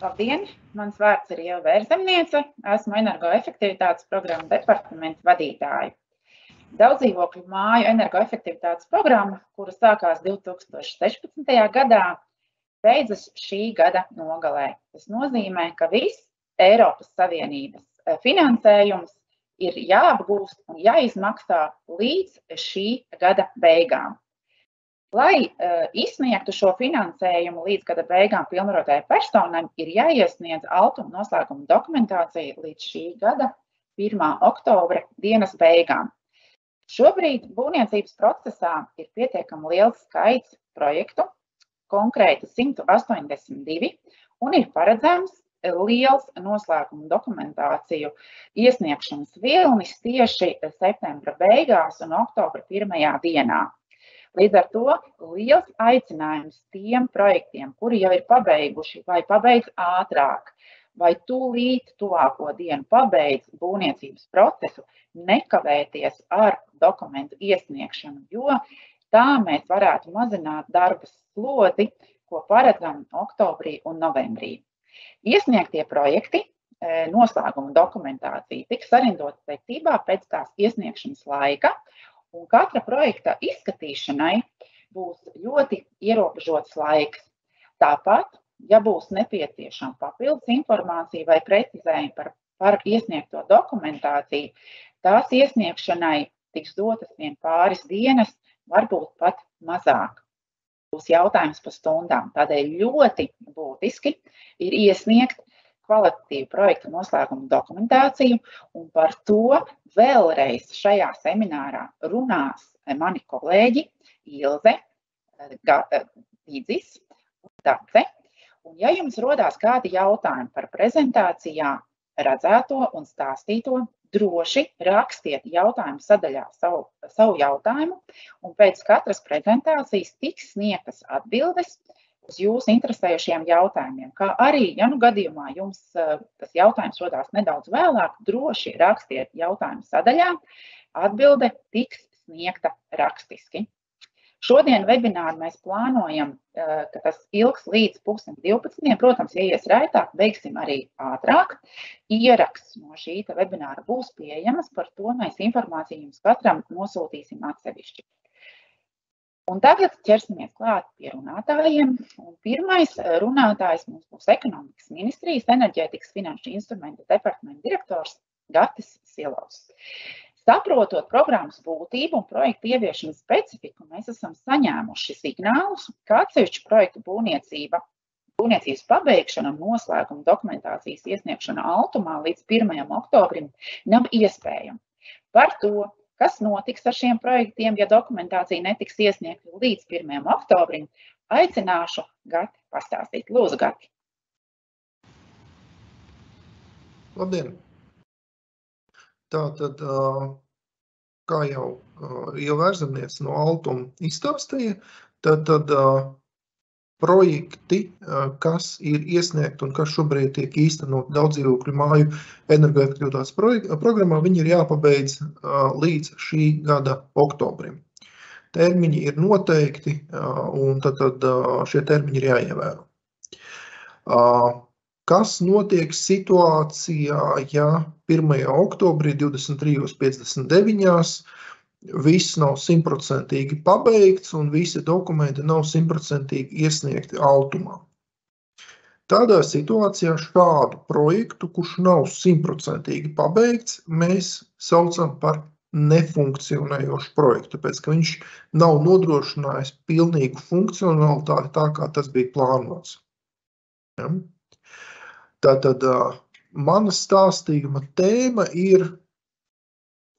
Labdien! Mans vārds ir Ieva Bērzemniece. Esmu energoefektivitātes programmu departamenta vadītāja. Daudzdzīvokļu māju energoefektivitātes programma, kura sākās 2016. gadā, beidzas šī gada nogalē. Tas nozīmē, ka viss Eiropas Savienības finansējums ir jāapgūst un jāizmaksā līdz šī gada beigām. Lai izsniegtu šo finansējumu līdz gada beigām pilnvarotajai personai, ir jāiesniedz altuma noslēguma dokumentācija līdz šī gada 1. oktobra dienas beigām. Šobrīd būvniecības procesā ir pietiekami liels skaits projektu, konkrēti 182, un ir paredzams liels noslēguma dokumentāciju iesniegšanas vilnis tieši septembra beigās un oktobra 1. dienā. Līdz ar to liels aicinājums tiem projektiem, kuri jau ir pabeiguši vai pabeidz ātrāk, vai tūlīt tuvāko dienu pabeidz būvniecības procesu, nekavēties ar dokumentu iesniegšanu, jo tā mēs varētu mazināt darba slodzi, ko paredzam oktobrī un novembrī. Iesniegtie projekti, noslēguma dokumentācija tiks sarindota secībā pēc tās iesniegšanas laika, un katra projekta izskatīšanai būs ļoti ierobežots laiks. Tāpat, ja būs nepieciešama papildus informācija vai precizējumi par iesniegto dokumentāciju, tās iesniegšanai tiks dotas vien pāris dienas, varbūt pat mazāk. Būs jautājums par stundām. Tādēļ ļoti būtiski ir iesniegt kvalitatīvu projektu noslēguma dokumentāciju, un par to vēlreiz šajā seminārā runās mani kolēģi Ilze, Tīdzis un Dace. Un ja jums rodās kādi jautājumi par prezentācijā redzēto un stāstīto, droši rakstiet jautājumu sadaļā savu jautājumu, un pēc katras prezentācijas tiks sniegtas atbildes uz jūsu interesējušiem jautājumiem, kā arī, ja nu gadījumā jums tas jautājums rodās nedaudz vēlāk, droši rakstiet jautājumu sadaļā, atbilde tiks sniegta rakstiski. Šodien webināru mēs plānojam, ka tas ilgs līdz 11:30. Protams, ja ies raitāk, beigsim arī ātrāk. Ieraksts no šī webināra būs pieejamas, par to mēs informāciju jums katram nosūtīsim atsevišķi. Un tagad ķersimies klāt pie runātājiem. Un pirmais runātājs mums būs Ekonomikas ministrijas enerģētikas finanšu instrumentu departamenta direktors Gatis Silovs. Saprotot programmas būtību un projektu ieviešanas specifiku, mēs esam saņēmuši signālus, ka atsevišķu projektu būvniecības pabeigšana un noslēguma dokumentācijas iesniegšana Altumā līdz 1. oktobrim nav iespējama. Par to, kas notiks ar šiem projektiem, ja dokumentācija netiks iesniegta līdz 1. oktobrim, aicināšu Gati pastāstīt. Lūdzu, Gati. Labdien! Tātad, kā jau Ieva Bērzemniece no Altuma izstāstīja, tad projekti, kas ir iesniegti un kas šobrīd tiek īstenot daudzdzīvokļu māju energoefektivitātes programmā, viņi ir jāpabeidz līdz šī gada oktobrim. Termiņi ir noteikti, un tad šie termiņi ir jāievēro. Kas notiek situācijā, ja 1. oktobrī 23:59 viss nav 100% pabeigts un visi dokumenti nav 100% iesniegti Altumā? Tādā situācijā šādu projektu, kurš nav 100% pabeigts, mēs saucam par nefunkcionējošu projektu, tāpēc, ka viņš nav nodrošinājis pilnīgu funkcionalitāti tā, kā tas bija plānots. Ja? Tātad mana stāstījuma tēma ir,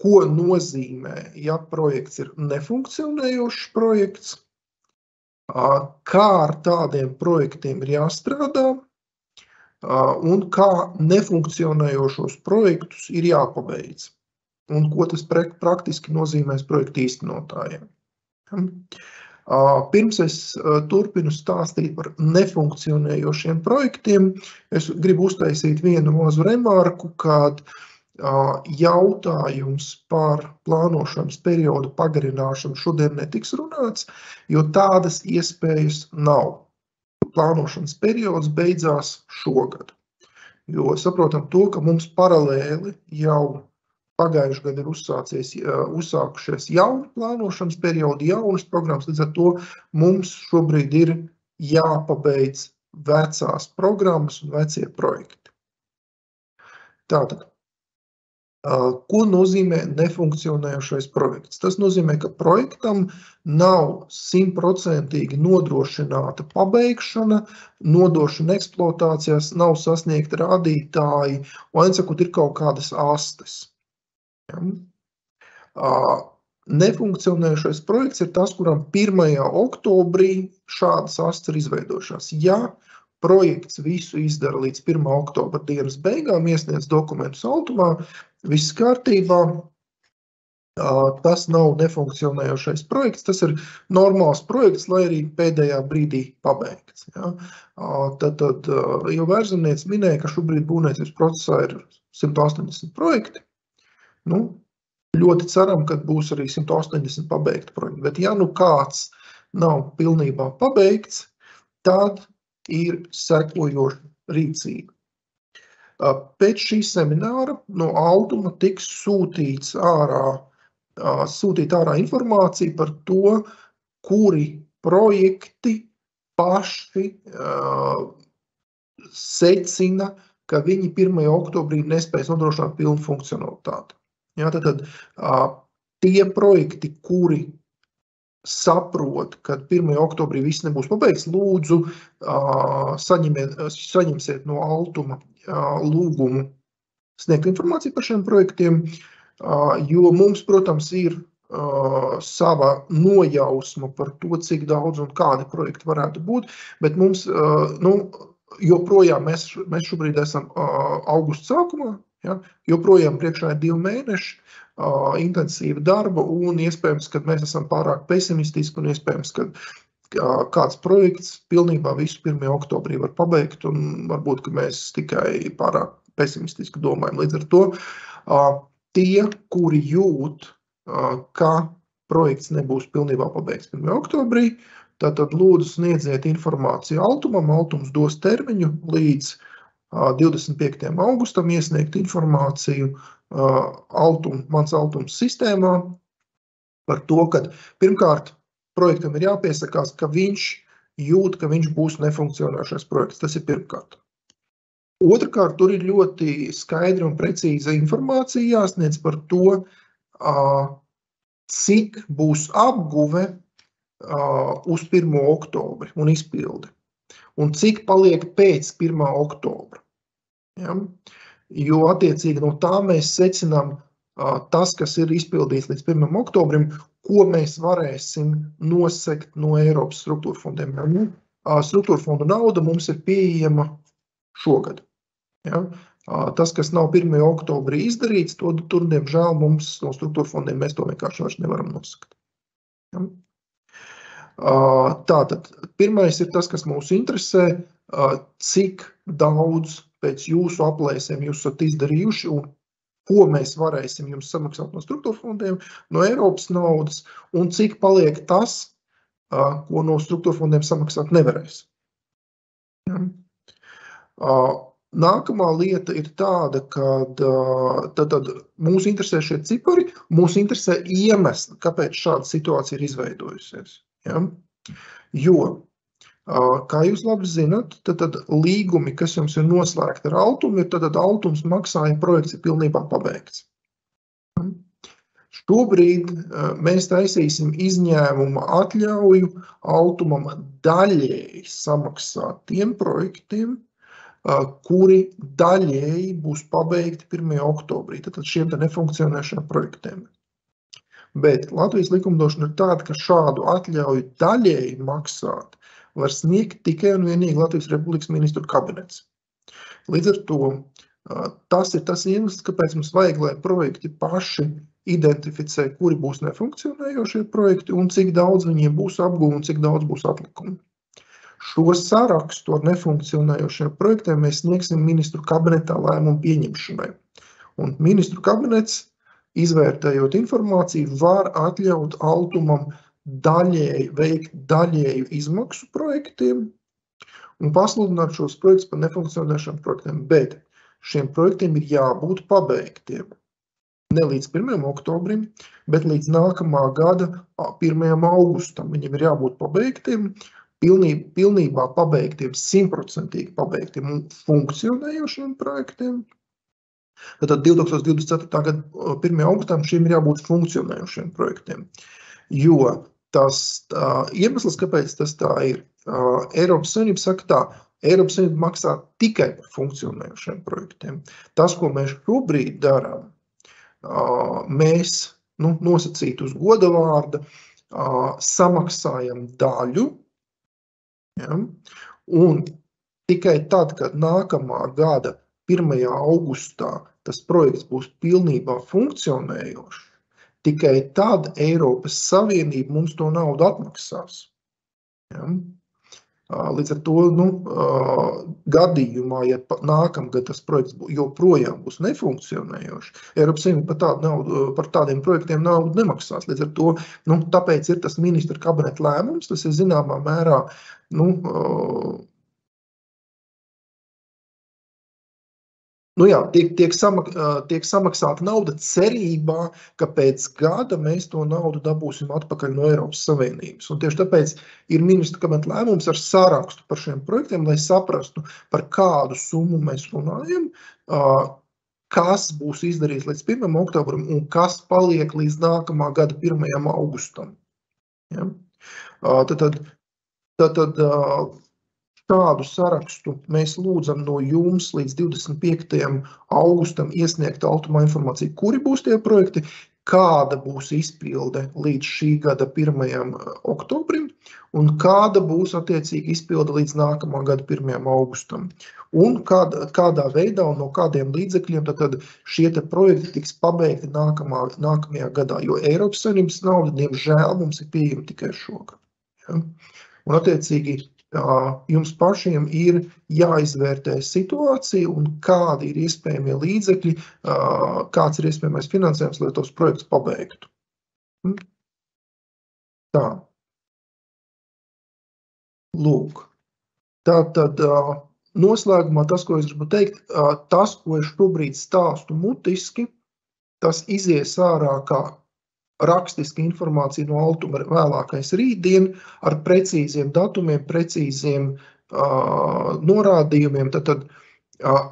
ko nozīmē, ja projekts ir nefunkcionējošs projekts, kā ar tādiem projektiem ir jāstrādā un kā nefunkcionējošos projektus ir jāpabeidz un ko tas praktiski nozīmēs projektu īstenotājiem. Pirms es turpinu stāstīt par nefunkcionējošiem projektiem, es gribu uztaisīt vienu mazu remarku, kad jautājums par plānošanas periodu pagarināšanu šodien netiks runāts, jo tādas iespējas nav. plānošanas periods beidzās šogad. Jo saprotam to, ka mums paralēli jau pagājuši gadu ir uzsākušies jauni plānošanas periodi, jaunas programmas, līdz ar to mums šobrīd ir jāpabeidz vecās programmas un vecie projekti. Tātad, ko nozīmē nefunkcionējošais projekts? Tas nozīmē, ka projektam nav 100% nodrošināta pabeigšana, nodošana eksploatācijās, nav sasniegti rādītāji, un sakot, ir kaut kādas astes. Ja? Nefunkcionējošais projekts ir tas, kuram 1. oktobrī šādas astes ir izveidojušās. Ja projekts visu izdara līdz 1. oktobra dienas beigām, iesniedz dokumentus Altumā, viss kārtībā, tas nav nefunkcionējošais projekts, tas ir normāls projekts, lai arī pēdējā brīdī pabeigts. Ja? Tad jau Vērzemniece minēja, ka šobrīd būvniecības procesā ir 180 projekti. Nu, ļoti ceram, ka būs arī 180 pabeigti projekti, bet ja nu kāds nav pilnībā pabeigts, tad ir sekojoša rīcība. Pēc šī semināra no Altuma tiks sūtīta ārā informācija par to, kuri projekti paši secina, ka viņi 1. oktobrī nespēs nodrošināt pilnu funkcionalitāti. Ja, tad tie projekti, kuri saprot, ka 1. oktobrī viss nebūs pabeigts, lūdzu saņemsiet no Altuma lūgumu sniegt informāciju par šiem projektiem, jo mums, protams, ir sava nojausma par to, cik daudz un kādi projekti varētu būt, bet mums, joprojām mēs šobrīd esam augusta sākumā, ja, joprojām priekšā ir 2 mēneši intensīva darba un iespējams, ka mēs esam pārāk pesimistiski un iespējams, ka kāds projekts pilnībā visu 1. oktobrī var pabeigt un varbūt, ka mēs tikai pārāk pesimistiski domājam. Līdz ar to tie, kuri jūt, ka projekts nebūs pilnībā pabeigts 1. oktobrī, tad lūdzu sniedziet informāciju Altumam. Altums dos termiņu līdz 25. augustam iesniegt informāciju Mans Altums sistēmā par to, ka pirmkārt projektam ir jāpiesakās, ka viņš jūt, ka viņš būs nefunkcionējošais projekts. Tas ir pirmkārt. Otrkārt, tur ir ļoti skaidra un precīza informācija jāsniedz par to, cik būs apguve uz 1. oktobri un izpildi, un cik paliek pēc 1. oktobra. Ja? Jo attiecīgi no tā mēs secinām tas, kas ir izpildīts līdz 1. oktobrim, ko mēs varēsim nosekt no Eiropas struktūra fondiem. Struktūra fondu nauda mums ir pieejama šogad. Ja? Tas, kas nav 1. oktobrī izdarīts, tur, diemžēl, mums no struktūra fondiem mēs to vienkārši vairs nevaram nosakt. Ja? Tātad, pirmais ir tas, kas mūs interesē, cik daudz pēc jūsu aplēsēm jūs esat izdarījuši un ko mēs varēsim jums samaksāt no struktūra fondiem, no Eiropas naudas, un cik paliek tas, ko no struktūra fondiem samaksāt nevarēs. Ja? Nākamā lieta ir tāda, ka tad mūs interesē šie cipari, mūs interesē iemesli, kāpēc šāda situācija ir izveidojusies. Ja? Jo, kā jūs labi zinat, tad līgumi, kas jums ir noslēgti ar Altumu, ir tad Altums maksāja projekts ir pilnībā pabeigts. Šobrīd mēs taisīsim izņēmuma atļauju Altumam daļēji samaksāt tiem projektiem, kuri daļēji būs pabeigti 1. oktobrī, tad šiem nefunkcionēšiem projektiem. Bet Latvijas likumdošana ir tāda, ka šādu atļauju daļēji maksāt var sniegt tikai un vienīgi Latvijas Republikas ministru kabinets. Līdz ar to tas ir tas iemesls, kāpēc mums vajag, lai projekti paši identificē, kuri būs nefunkcionējošie projekti un cik daudz viņiem būs apguvi un cik daudz būs atlikumi. Šo sarakstu ar nefunkcionējošiem projektiem mēs sniegsim ministru kabinetā lēmumu pieņemšanai. Un ministru kabinets, izvērtējot informāciju, var atļaut Altumam veikt daļēju izmaksu projektiem un pasludināt šos projektus par nefunkcionējušiem projektiem, bet šiem projektiem ir jābūt pabeigtiem. Ne līdz 1. oktobrim, bet līdz nākamā gada 1. augustam. Viņiem ir jābūt pabeigtiem, pilnībā pabeigtiem, 100% pabeigtiem un funkcionējošiem projektiem. Tātad 2024. gada 1. augustam šiem ir jābūt funkcionējošiem projektiem. Jo tas iemesls, kāpēc tas tā ir, Eiropas Savienība saka tā, Eiropas Savienība maksā tikai par funkcionējošiem projektiem. Tas, ko mēs šobrīd darām, mēs nosacīt uz goda vārda, samaksājam daļu, ja, un tikai tad, kad nākamā gada 1. augustā tas projekts būs pilnībā funkcionējošs, tikai tad Eiropas Savienība mums to naudu atmaksās. Ja. Līdz ar to gadījumā, ja nākamgad tas projekts joprojām būs nefunkcionējošs, Eiropas Savienība par tādiem projektiem naudu nemaksās. Līdz ar to, tāpēc ir tas ministra kabineta lēmums, tas ir zināmā mērā, tiek samaksāta nauda cerībā, ka pēc gada mēs to naudu dabūsim atpakaļ no Eiropas Savienības. Un tieši tāpēc ir ministra kabineta lēmums ar sarakstu par šiem projektiem, lai saprastu, par kādu summu mēs runājam, kas būs izdarīts līdz 1. oktobrim un kas paliek līdz nākamā gada 1. augustam. Ja? Tātad šādu sarakstu mēs lūdzam no jums līdz 25. augustam iesniegt Altumā informāciju, kuri būs tie projekti, kāda būs izpilde līdz šī gada 1. oktobrim un kāda būs attiecīgi izpilde līdz nākamā gada 1. augustam. Un kādā veidā un no kādiem līdzekļiem tad šie projekti tiks pabeigti nākamajā gadā, jo Eiropas Savienības nauda, diemžēl, mums ir pieejama tikai šogad. Ja? Un attiecīgi jums pašiem ir jāizvērtē situācija un kādi ir iespējamie līdzekļi, kāds ir iespējamais finansējums, lai tos projektus pabeigtu. Tā. Lūk. Tātad noslēgumā tas, ko es gribu teikt, tas, ko es šobrīd stāstu mutiski, tas izies ārā kā rakstiska informācija no Altuma vēlākais rītdien ar precīziem datumiem, precīziem norādījumiem. Tad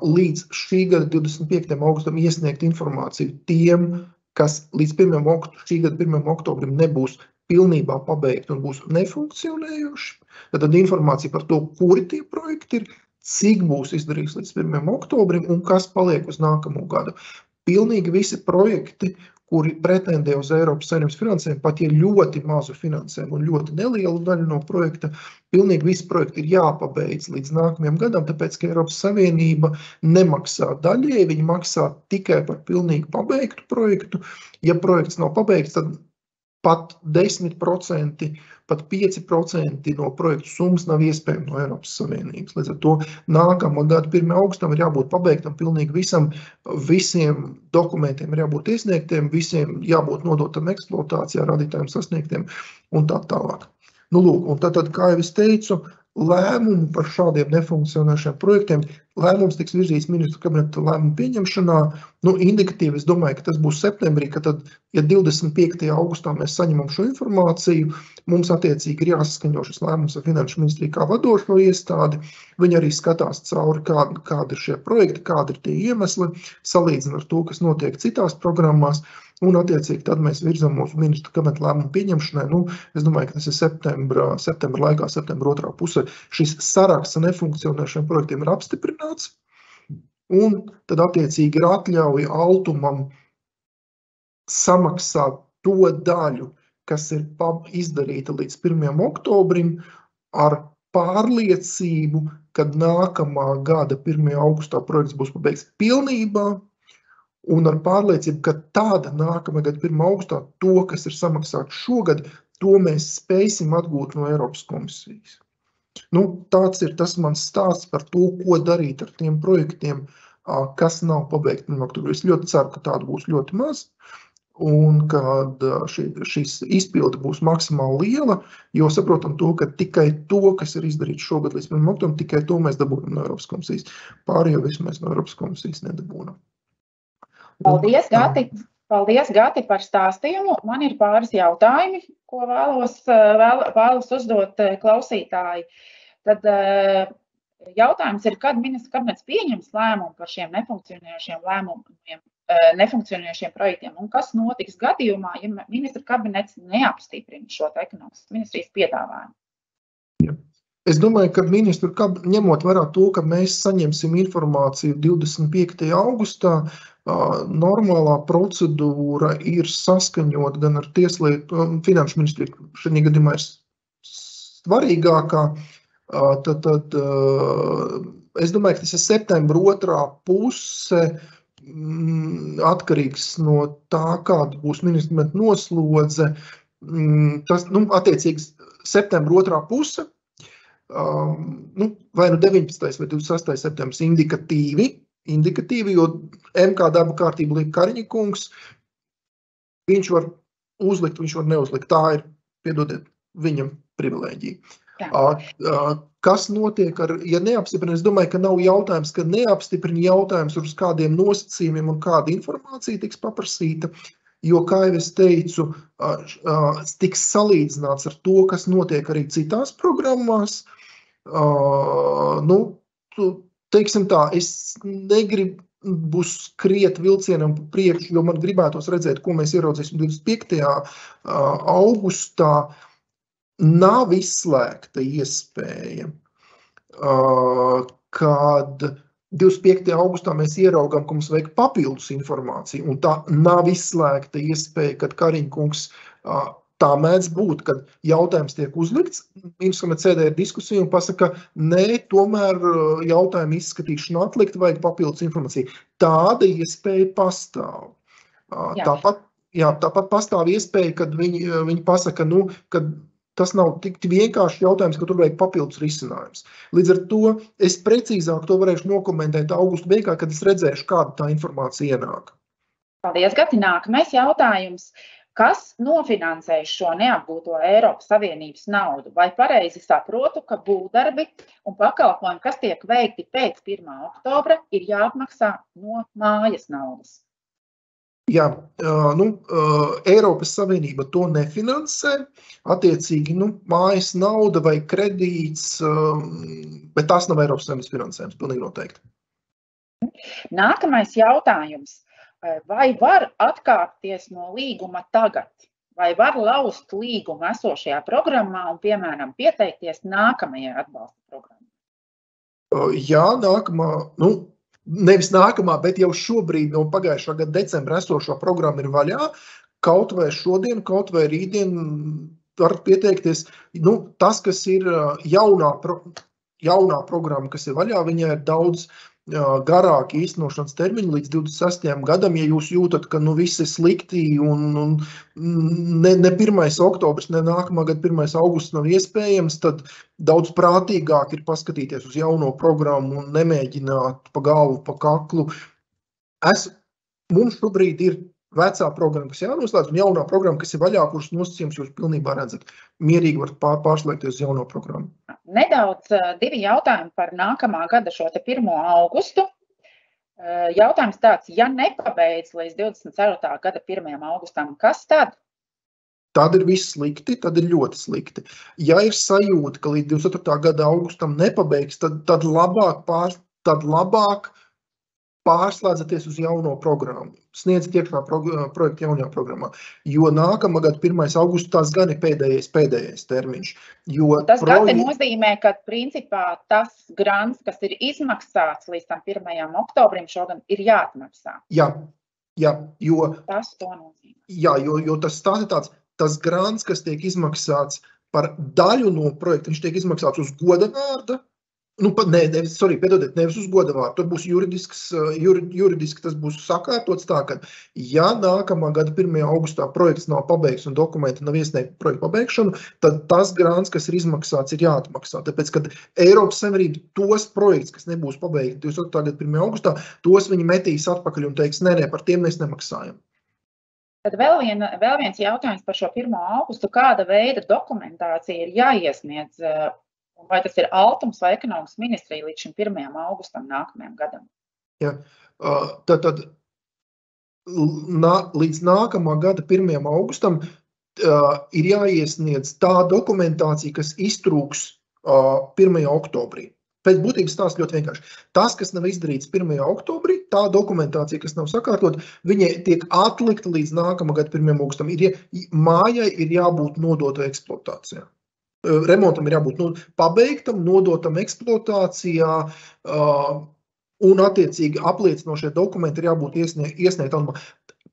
līdz šī gada 25. augustam iesniegt informāciju tiem, kas līdz šī gada 1. oktobrim nebūs pilnībā pabeigti un būs nefunkcionējuši. Tad informācija par to, kuri tie projekti ir, cik būs izdarīts līdz 1. oktobrim un kas paliek uz nākamo gadu. Pilnīgi visi projekti, kuri pretendē uz Eiropas Savienības finansējumu, pat ja ļoti mazu finansējumu un ļoti nelielu daļu no projekta, pilnīgi visi projekti ir jāpabeidz līdz nākamajam gadam, tāpēc, ka Eiropas Savienība nemaksā daļēji, viņi maksā tikai par pilnīgi pabeigtu projektu. Ja projekts nav pabeigts, tad pat 10%, pat 5% no projektu summas nav iespējams no Eiropas Savienības. Līdz ar to nākamā gada 1. augustam ir jābūt pabeigtam pilnīgi visiem dokumentiem ir jābūt iesniegtiem, visiem jābūt nodotam eksploatācijā, radītājiem sasniegtiem un tā tālāk. Lūk, un tad, kā jau es teicu, lēmumu par šādiem nefunkcionējušiem projektiem, lēmums tiks virzīts ministru kabineta lēmumu pieņemšanā. Indikatīvi, es domāju, ka tas būs septembrī, ka tad, ja 25. augustā mēs saņemam šo informāciju, mums attiecīgi ir jāsaskaņo šis lēmums ar Finanšu ministriju kā vadošo iestādi. Viņi arī skatās cauri, kādi ir šie projekti, kādi ir tie iemesli, salīdzina ar to, kas notiek citās programmās. Un attiecīgi tad mēs virzam mūsu ministru kabineta lēmumu pieņemšanai. Es domāju, ka tas ir septembra laikā, septembra otrā pusē. Šis saraksts ar nefunkcionējušiem projektiem ir apstiprināts. Un tad attiecīgi ir atļauja Altumam samaksāt to daļu, kas ir izdarīta līdz 1. oktobrim ar pārliecību, ka nākamā gada 1. augustā projekts būs pabeigts pilnībā. Un ar pārliecību, ka tāda nākamā gada 1. augustā to, kas ir samaksāts šogad, to mēs spēsim atgūt no Eiropas komisijas. Tāds ir tas mans stāsts par to, ko darīt ar tiem projektiem, kas nav pabeigti 1. oktobrī. Es ļoti ceru, ka tādu būs ļoti maz. un kad šis izpilde būs maksimāli liela, jo saprotam to, ka tikai to, kas ir izdarīts šogad līdz 1. oktobrim, tikai to mēs dabūjam no Eiropas komisijas. Pārējo visu mēs no Eiropas komisijas nedabūjam. Paldies, Gati! Paldies, Gati, par stāstījumu. Man ir pāris jautājumi, ko vēlos uzdot klausītāji. Tad jautājums ir, kad ministrs kabinets pieņems lēmumu par šiem nefunkcionējošiem projektiem, un kas notiks gadījumā, ja ministra kabinets neapstiprina šo ekonomikas ministrijas piedāvājumu? Ja. Es domāju, ka ministru ņemot vērā to, ka mēs saņemsim informāciju 25. augustā, normālā procedūra ir saskaņot gan ar tieslietu, finanšu ministriju, šajā gadījumā ir svarīgākā. Tad es domāju, ka tas ir septembra otrā puse, atkarīgs no tā, kāda būs ministra noslodze. Tas, attiecīgi, septembra otrā puse, vai 19. vai 26. septembris indikatīvi, jo MK darba kārtība liek Kariņa kungs, viņš var uzlikt, viņš var neuzlikt. Tā ir, piedodiet, viņam privilēģija. Kas notiek ja neapstiprina? Es domāju, ka nav jautājums, ka neapstiprina, jautājums uz kādiem nosacījumiem un kāda informācija tiks paprasīta, jo, kā jau es teicu, tiks salīdzināts ar to, kas notiek arī citās programmās. Teiksim tā, es negribu skriet vilcienam pa priekšu, jo man gribētos redzēt, ko mēs ieraudzīsim 25. augustā. Nav izslēgta iespēja, kad 25. augustā mēs ieraugām, ka mums vajag papildus informāciju, un tā nav izslēgta iespēja, kad Kariņa kungs tā mēdz būt, kad jautājums tiek uzlikts, ministrs sēdē ir diskusija un pasaka, nē, tomēr jautājumu izskatīšanu atlikt, vajag papildus informāciju. Tāda iespēja pastāv. Tāpat pastāv iespēja, kad viņi pasaka, ka tas nav tik vienkārši jautājums, ka tur vajag papildus risinājums. Līdz ar to es precīzāk to varēšu nokomentēt augusta beigā, kad es redzēšu, kāda tā informācija ienāk. Paldies, Gati. Nākamais jautājums. Kas nofinansēs šo neapgūto Eiropas Savienības naudu? Vai pareizi saprotu, ka būvdarbi un pakalpojumi, kas tiek veikti pēc 1. oktobra, ir jāapmaksā no mājas naudas? Jā, Eiropas Savienība to nefinansē, attiecīgi, mājas nauda vai kredīts, bet tās nav Eiropas Savienības finansējums, pilnīgi noteikti. Nākamais jautājums. Vai var atkāpties no līguma tagad? Vai var laust līgumu esošajā programmā un, piemēram, pieteikties nākamajai atbalsta programmai? Jā, nevis nākamā, bet jau šobrīd no pagājušā gada decembra esošā programma ir vaļā. Kaut vai šodien, kaut vai rītdien var pieteikties. Tas, kas ir jaunā programma, kas ir vaļā, viņai ir daudz garāki īstenošanas termiņi līdz 26. gadam. Ja jūs jūtat, ka viss ir slikti un ne 1. oktobris, ne nākamā gada 1. augusts nav iespējams, tad daudz prātīgāk ir paskatīties uz jauno programmu un nemēģināt pa galvu, pa kaklu. Mums šobrīd ir vecā programma, kas jānoslēdz, un jaunā programma, kas ir vaļā, kuras nosacījums jūs pilnībā redzat. Mierīgi varat pārslēgties uz jauno programmu. Nedaudz divi jautājumi par nākamā gada šo 1. augustu. Jautājums tāds, ja nepabeidz līdz 24. gada 1. augustam, kas tad? Tad ir viss slikti, tad ir ļoti slikti. Ja ir sajūta, ka līdz 24. gada augustam nepabeigs, tad labāk pārslēdzaties uz jauno programmu. Sniedziet iekšā projektu jaunajā programmā. Jo nākamā gada 1. augusts tās gan ir pēdējais termiņš. Tas gan nozīmē, ka principā tas grants, kas ir izmaksāts līdz tam 1. oktobrim šogad, ir jāatmaksā. Jā, jo tas to nozīmē. Jā, jo tas ir tāds, tas grants, kas tiek izmaksāts par daļu no projekta, viņš tiek izmaksāts uz goda vārda. Nevis uz goda vārdu, tur būs juridiski tas būs sakārtots tā, ka ja nākamā gada 1. augustā projekts nav pabeigts un dokumenti nav iesniegti projektu pabeigšanu, tad tas grants, kas ir izmaksāts, ir jāatmaksā. Tāpēc, kad Eiropas Savienība tos projekts, kas nebūs pabeigti 24. gada 1. augustā, tos viņi metīs atpakaļ un teiks, nē, par tiem mēs nemaksājam. Tad vēl viens jautājums par šo 1. augustu. Kāda veida dokumentācija ir jāiesniedz, vai tas ir Altums vai Ekonomikas ministrija līdz šim 1. augustam nākamajam gadam? Ja, tad līdz nākamā gada 1. augustam ir jāiesniedz tā dokumentācija, kas iztrūks 1. oktobrī. Pēc būtības tās ļoti vienkārši. Tas, kas nav izdarīts 1. oktobrī, tā dokumentācija, kas nav sakārtot, viņai tiek atlikta līdz nākamā gada 1. augustam. Mājai ir jābūt nodota eksploatācijā. Remontam ir jābūt pabeigtam, nodotam eksploatācijā, un attiecīgi apliecinošie dokumenti ir jābūt iesniegtam.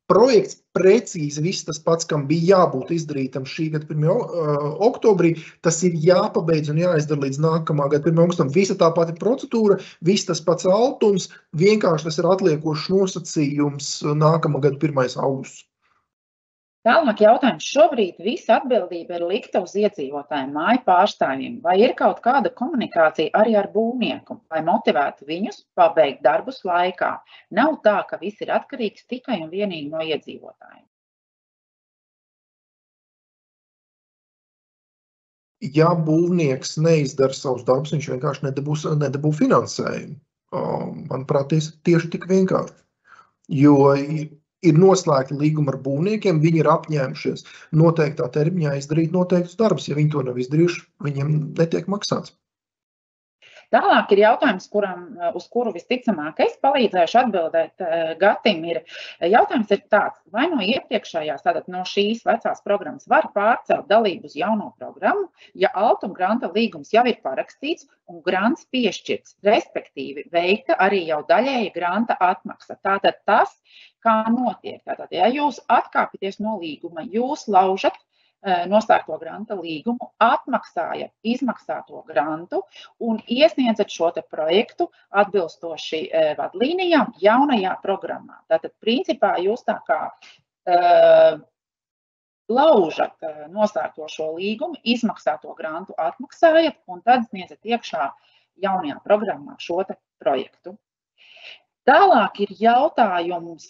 Projekts precīzi viss tas pats, kam bija jābūt izdarītam šī gada 1. oktobrī, tas ir jāpabeidz un jāizdara līdz nākamā gada 1. augustam. Visa tā pati procedūra, viss tas pats altums, vienkārši tas ir atliekošs nosacījums nākamā gada 1. augusts. Tālāk jautājums. Šobrīd visa atbildība ir likta uz iedzīvotājiem, māju pārstāvjiem. Vai ir kaut kāda komunikācija arī ar būvnieku, lai motivētu viņus pabeigt darbus laikā? Nav tā, ka viss ir atkarīgs tikai un vienīgi no iedzīvotājiem. Ja būvnieks neizdara savus darbus, viņš vienkārši nedabū finansējumu. Manuprāt, tieši tik vienkārši. Jo ir noslēgti līgumi ar būvniekiem, viņi ir apņēmušies noteiktā termiņā izdarīt noteiktus darbus. Ja viņi to nav izdarījuši, viņiem netiek maksāts. Tālāk ir jautājums, uz kuru visticamāk es palīdzēšu atbildēt Gatim. Jautājums ir tāds, vai no iepriekšējās, tātad no šīs vecās programmas var pārcelt dalību uz jauno programmu, ja Altuma granta līgums jau ir parakstīts un grants piešķirts, respektīvi veikta arī jau daļēja granta atmaksa. Tātad tas, kā notiek. Tātad, ja jūs atkāpjaties no līguma, jūs laužat noslēgto granta līgumu, atmaksājat izmaksāto grantu un iesniedzat šo te projektu atbilstoši vadlīnijām jaunajā programmā. Tātad, principā, jūs tā kā laužat noslēgto šo līgumu, izmaksāto grantu atmaksājat un tad sniedzat iekšā jaunajā programmā šo te projektu. Tālāk ir jautājums,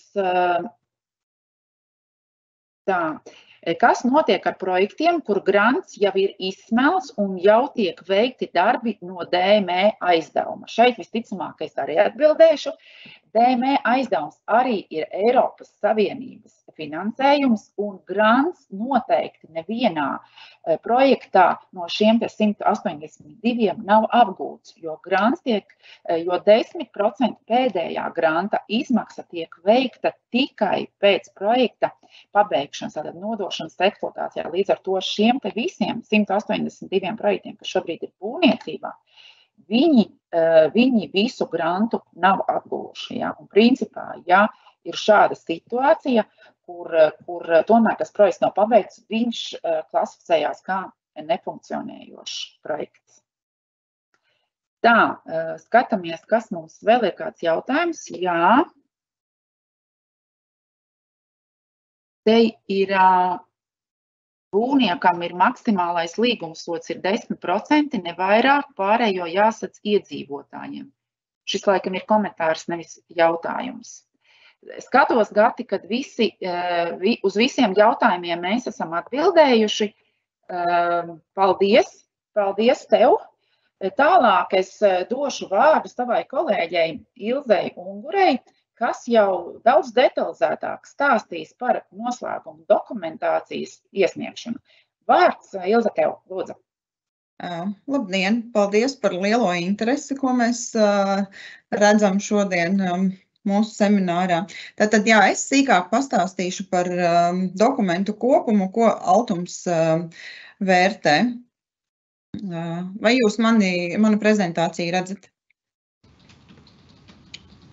kas notiek ar projektiem, kur grants jau ir izsmelts un jau tiek veikti darbi no DME aizdevuma. Šeit visticamāk es arī atbildēšu. DME aizdevums arī ir Eiropas Savienības finansējums un grants noteikti nevienā projektā no šiem 182 nav apgūts, jo grants jo 10% pēdējā granta izmaksa tiek veikta tikai pēc projekta pabeigšanas, tātad nodošanas eksploatācijā. Līdz ar to šiem visiem 182 projektiem, kas šobrīd ir būvniecībā, viņi visu grantu nav apguvuši. Ja? Un principā, ja ir šāda situācija, kur tomēr tas projekts nav pabeigts, viņš klasificējās kā nefunkcionējošs projekts. Tā, skatāmies, kas mums vēl ir kāds jautājums. Jā. Te ir būvniekam ir maksimālais līgumsods ir 10%, ne vairāk, pārējo jāsadz iedzīvotājiem. Šis laikam ir komentārs, nevis jautājums. Skatos, Gati, kad uz visiem jautājumiem mēs esam atbildējuši. Paldies tev. Tālāk es došu vārdu savai kolēģei Ilzei Ungurei, kas jau daudz detalizētāk stāstīs par noslēgumu dokumentācijas iesniegšanu. Vārds, Ilze, tev, lūdzu. Labdien, paldies par lielo interesi, ko mēs redzam šodien mūsu seminārā. Tātad, jā, es sīkāk pastāstīšu par dokumentu kopumu, ko Altums vērtē. Vai jūs manu prezentāciju redzat?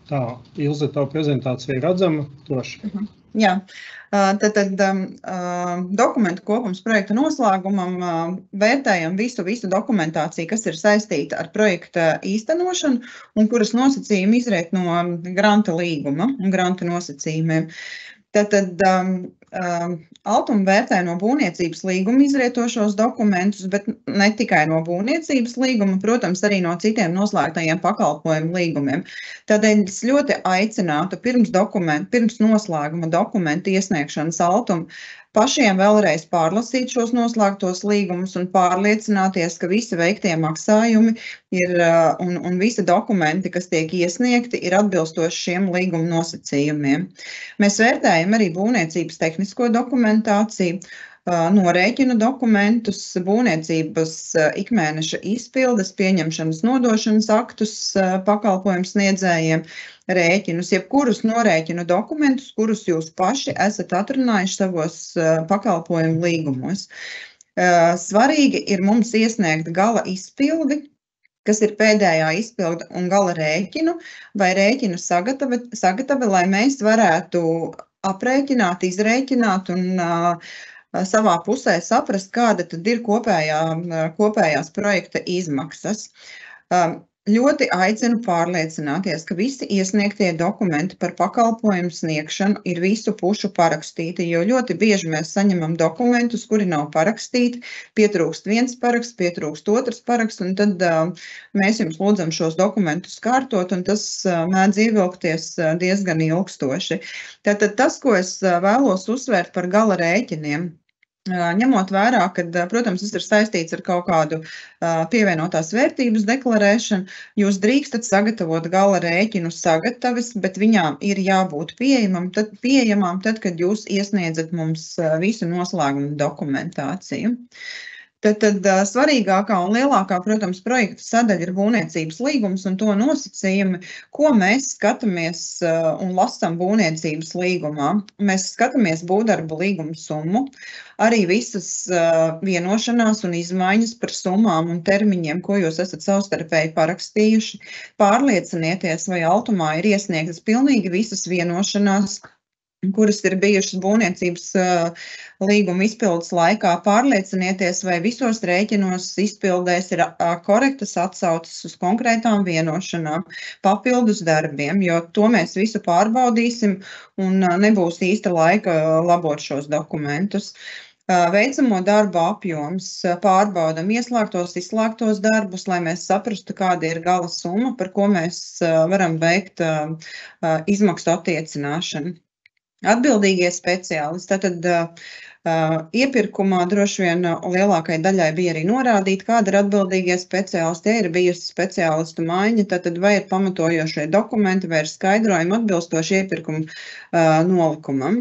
Tā, Ilze, tavu prezentāciju redzama, toši. Jā, tātad dokumentu kopums projekta noslēgumam vērtējam visu dokumentāciju, kas ir saistīta ar projekta īstenošanu un kuras nosacījumi izriet no granta līguma un granta nosacījumiem. Tātad Altuma vērtē no būvniecības līguma izrietošos dokumentus, bet ne tikai no būvniecības līguma, protams, arī no citiem noslēgtajiem pakalpojumu līgumiem. Tādēļ es ļoti aicinātu pirms noslēguma dokumentu iesniegšanas Altuma pašiem vēlreiz pārlasīt šos noslēgtos līgumus un pārliecināties, ka visi veiktie maksājumi un visi dokumenti, kas tiek iesniegti, ir atbilstoši šiem līguma nosacījumiem. Mēs vērtējam arī būvniecības tehnisko dokumentāciju, norēķinu dokumentus, būvniecības ikmēneša izpildes, pieņemšanas nodošanas aktus pakalpojumu sniedzējiem, rēķinus, jebkurus norēķinu dokumentus, kurus jūs paši esat atrunājuši savos pakalpojumu līgumos. Svarīgi ir mums iesniegt gala izpildi, kas ir pēdējā izpilde un gala rēķinu vai rēķinu sagatavi, lai mēs varētu aprēķināt, izrēķināt un savā pusē saprast, kāda tad ir kopējās projekta izmaksas. Ļoti aicinu pārliecināties, ka visi iesniegtie dokumenti par pakalpojumu sniegšanu ir visu pušu parakstīti, jo ļoti bieži mēs saņemam dokumentus, kuri nav parakstīti, pietrūkst viens paraksts, pietrūkst otrs paraksts, un tad mēs jums lūdzam šos dokumentus kārtot, un tas mēdz ievilkties diezgan ilgstoši. Tātad tas, ko es vēlos uzsvērt par gala rēķiniem, ņemot vērā, ka, protams, tas ir saistīts ar kaut kādu pievienotās vērtības deklarēšanu, jūs drīkstat sagatavot gala rēķinu sagatavis, bet viņām ir jābūt pieejamām tad, kad jūs iesniedzat mums visu noslēgumu dokumentāciju. Tad svarīgākā un lielākā, protams, projekta sadaļa ir būvniecības līgums un to nosacījumi, ko mēs skatāmies un lasām būvniecības līgumā. Mēs skatāmies būvdarbu līguma summu, arī visas vienošanās un izmaiņas par summām un termiņiem, ko jūs esat savstarpēji parakstījuši. Pārliecinieties, vai Altumā ir iesniegtas pilnīgi visas vienošanās, kuras ir bijušas būvniecības līguma izpildes laikā. Pārliecinieties, vai visos rēķinos izpildēs ir korektas atsauces uz konkrētām vienošanām, papildus darbiem, jo to mēs visu pārbaudīsim un nebūs īsta laika labot šos dokumentus. Veicamo darbu apjoms, pārbaudam ieslēgtos, izslēgtos darbus, lai mēs saprastu, kāda ir gala summa, par ko mēs varam veikt izmaksu attiecināšanu. Atbildīgie speciālisti, tātad iepirkumā droši vien lielākai daļai bija arī norādīti, kāda ir atbildīgie speciālisti. Ja ir bijusi speciālistu maiņa, tad vai ir pamatojošie dokumenti, vai ir skaidrojumi atbilstoši iepirkuma nolikumam.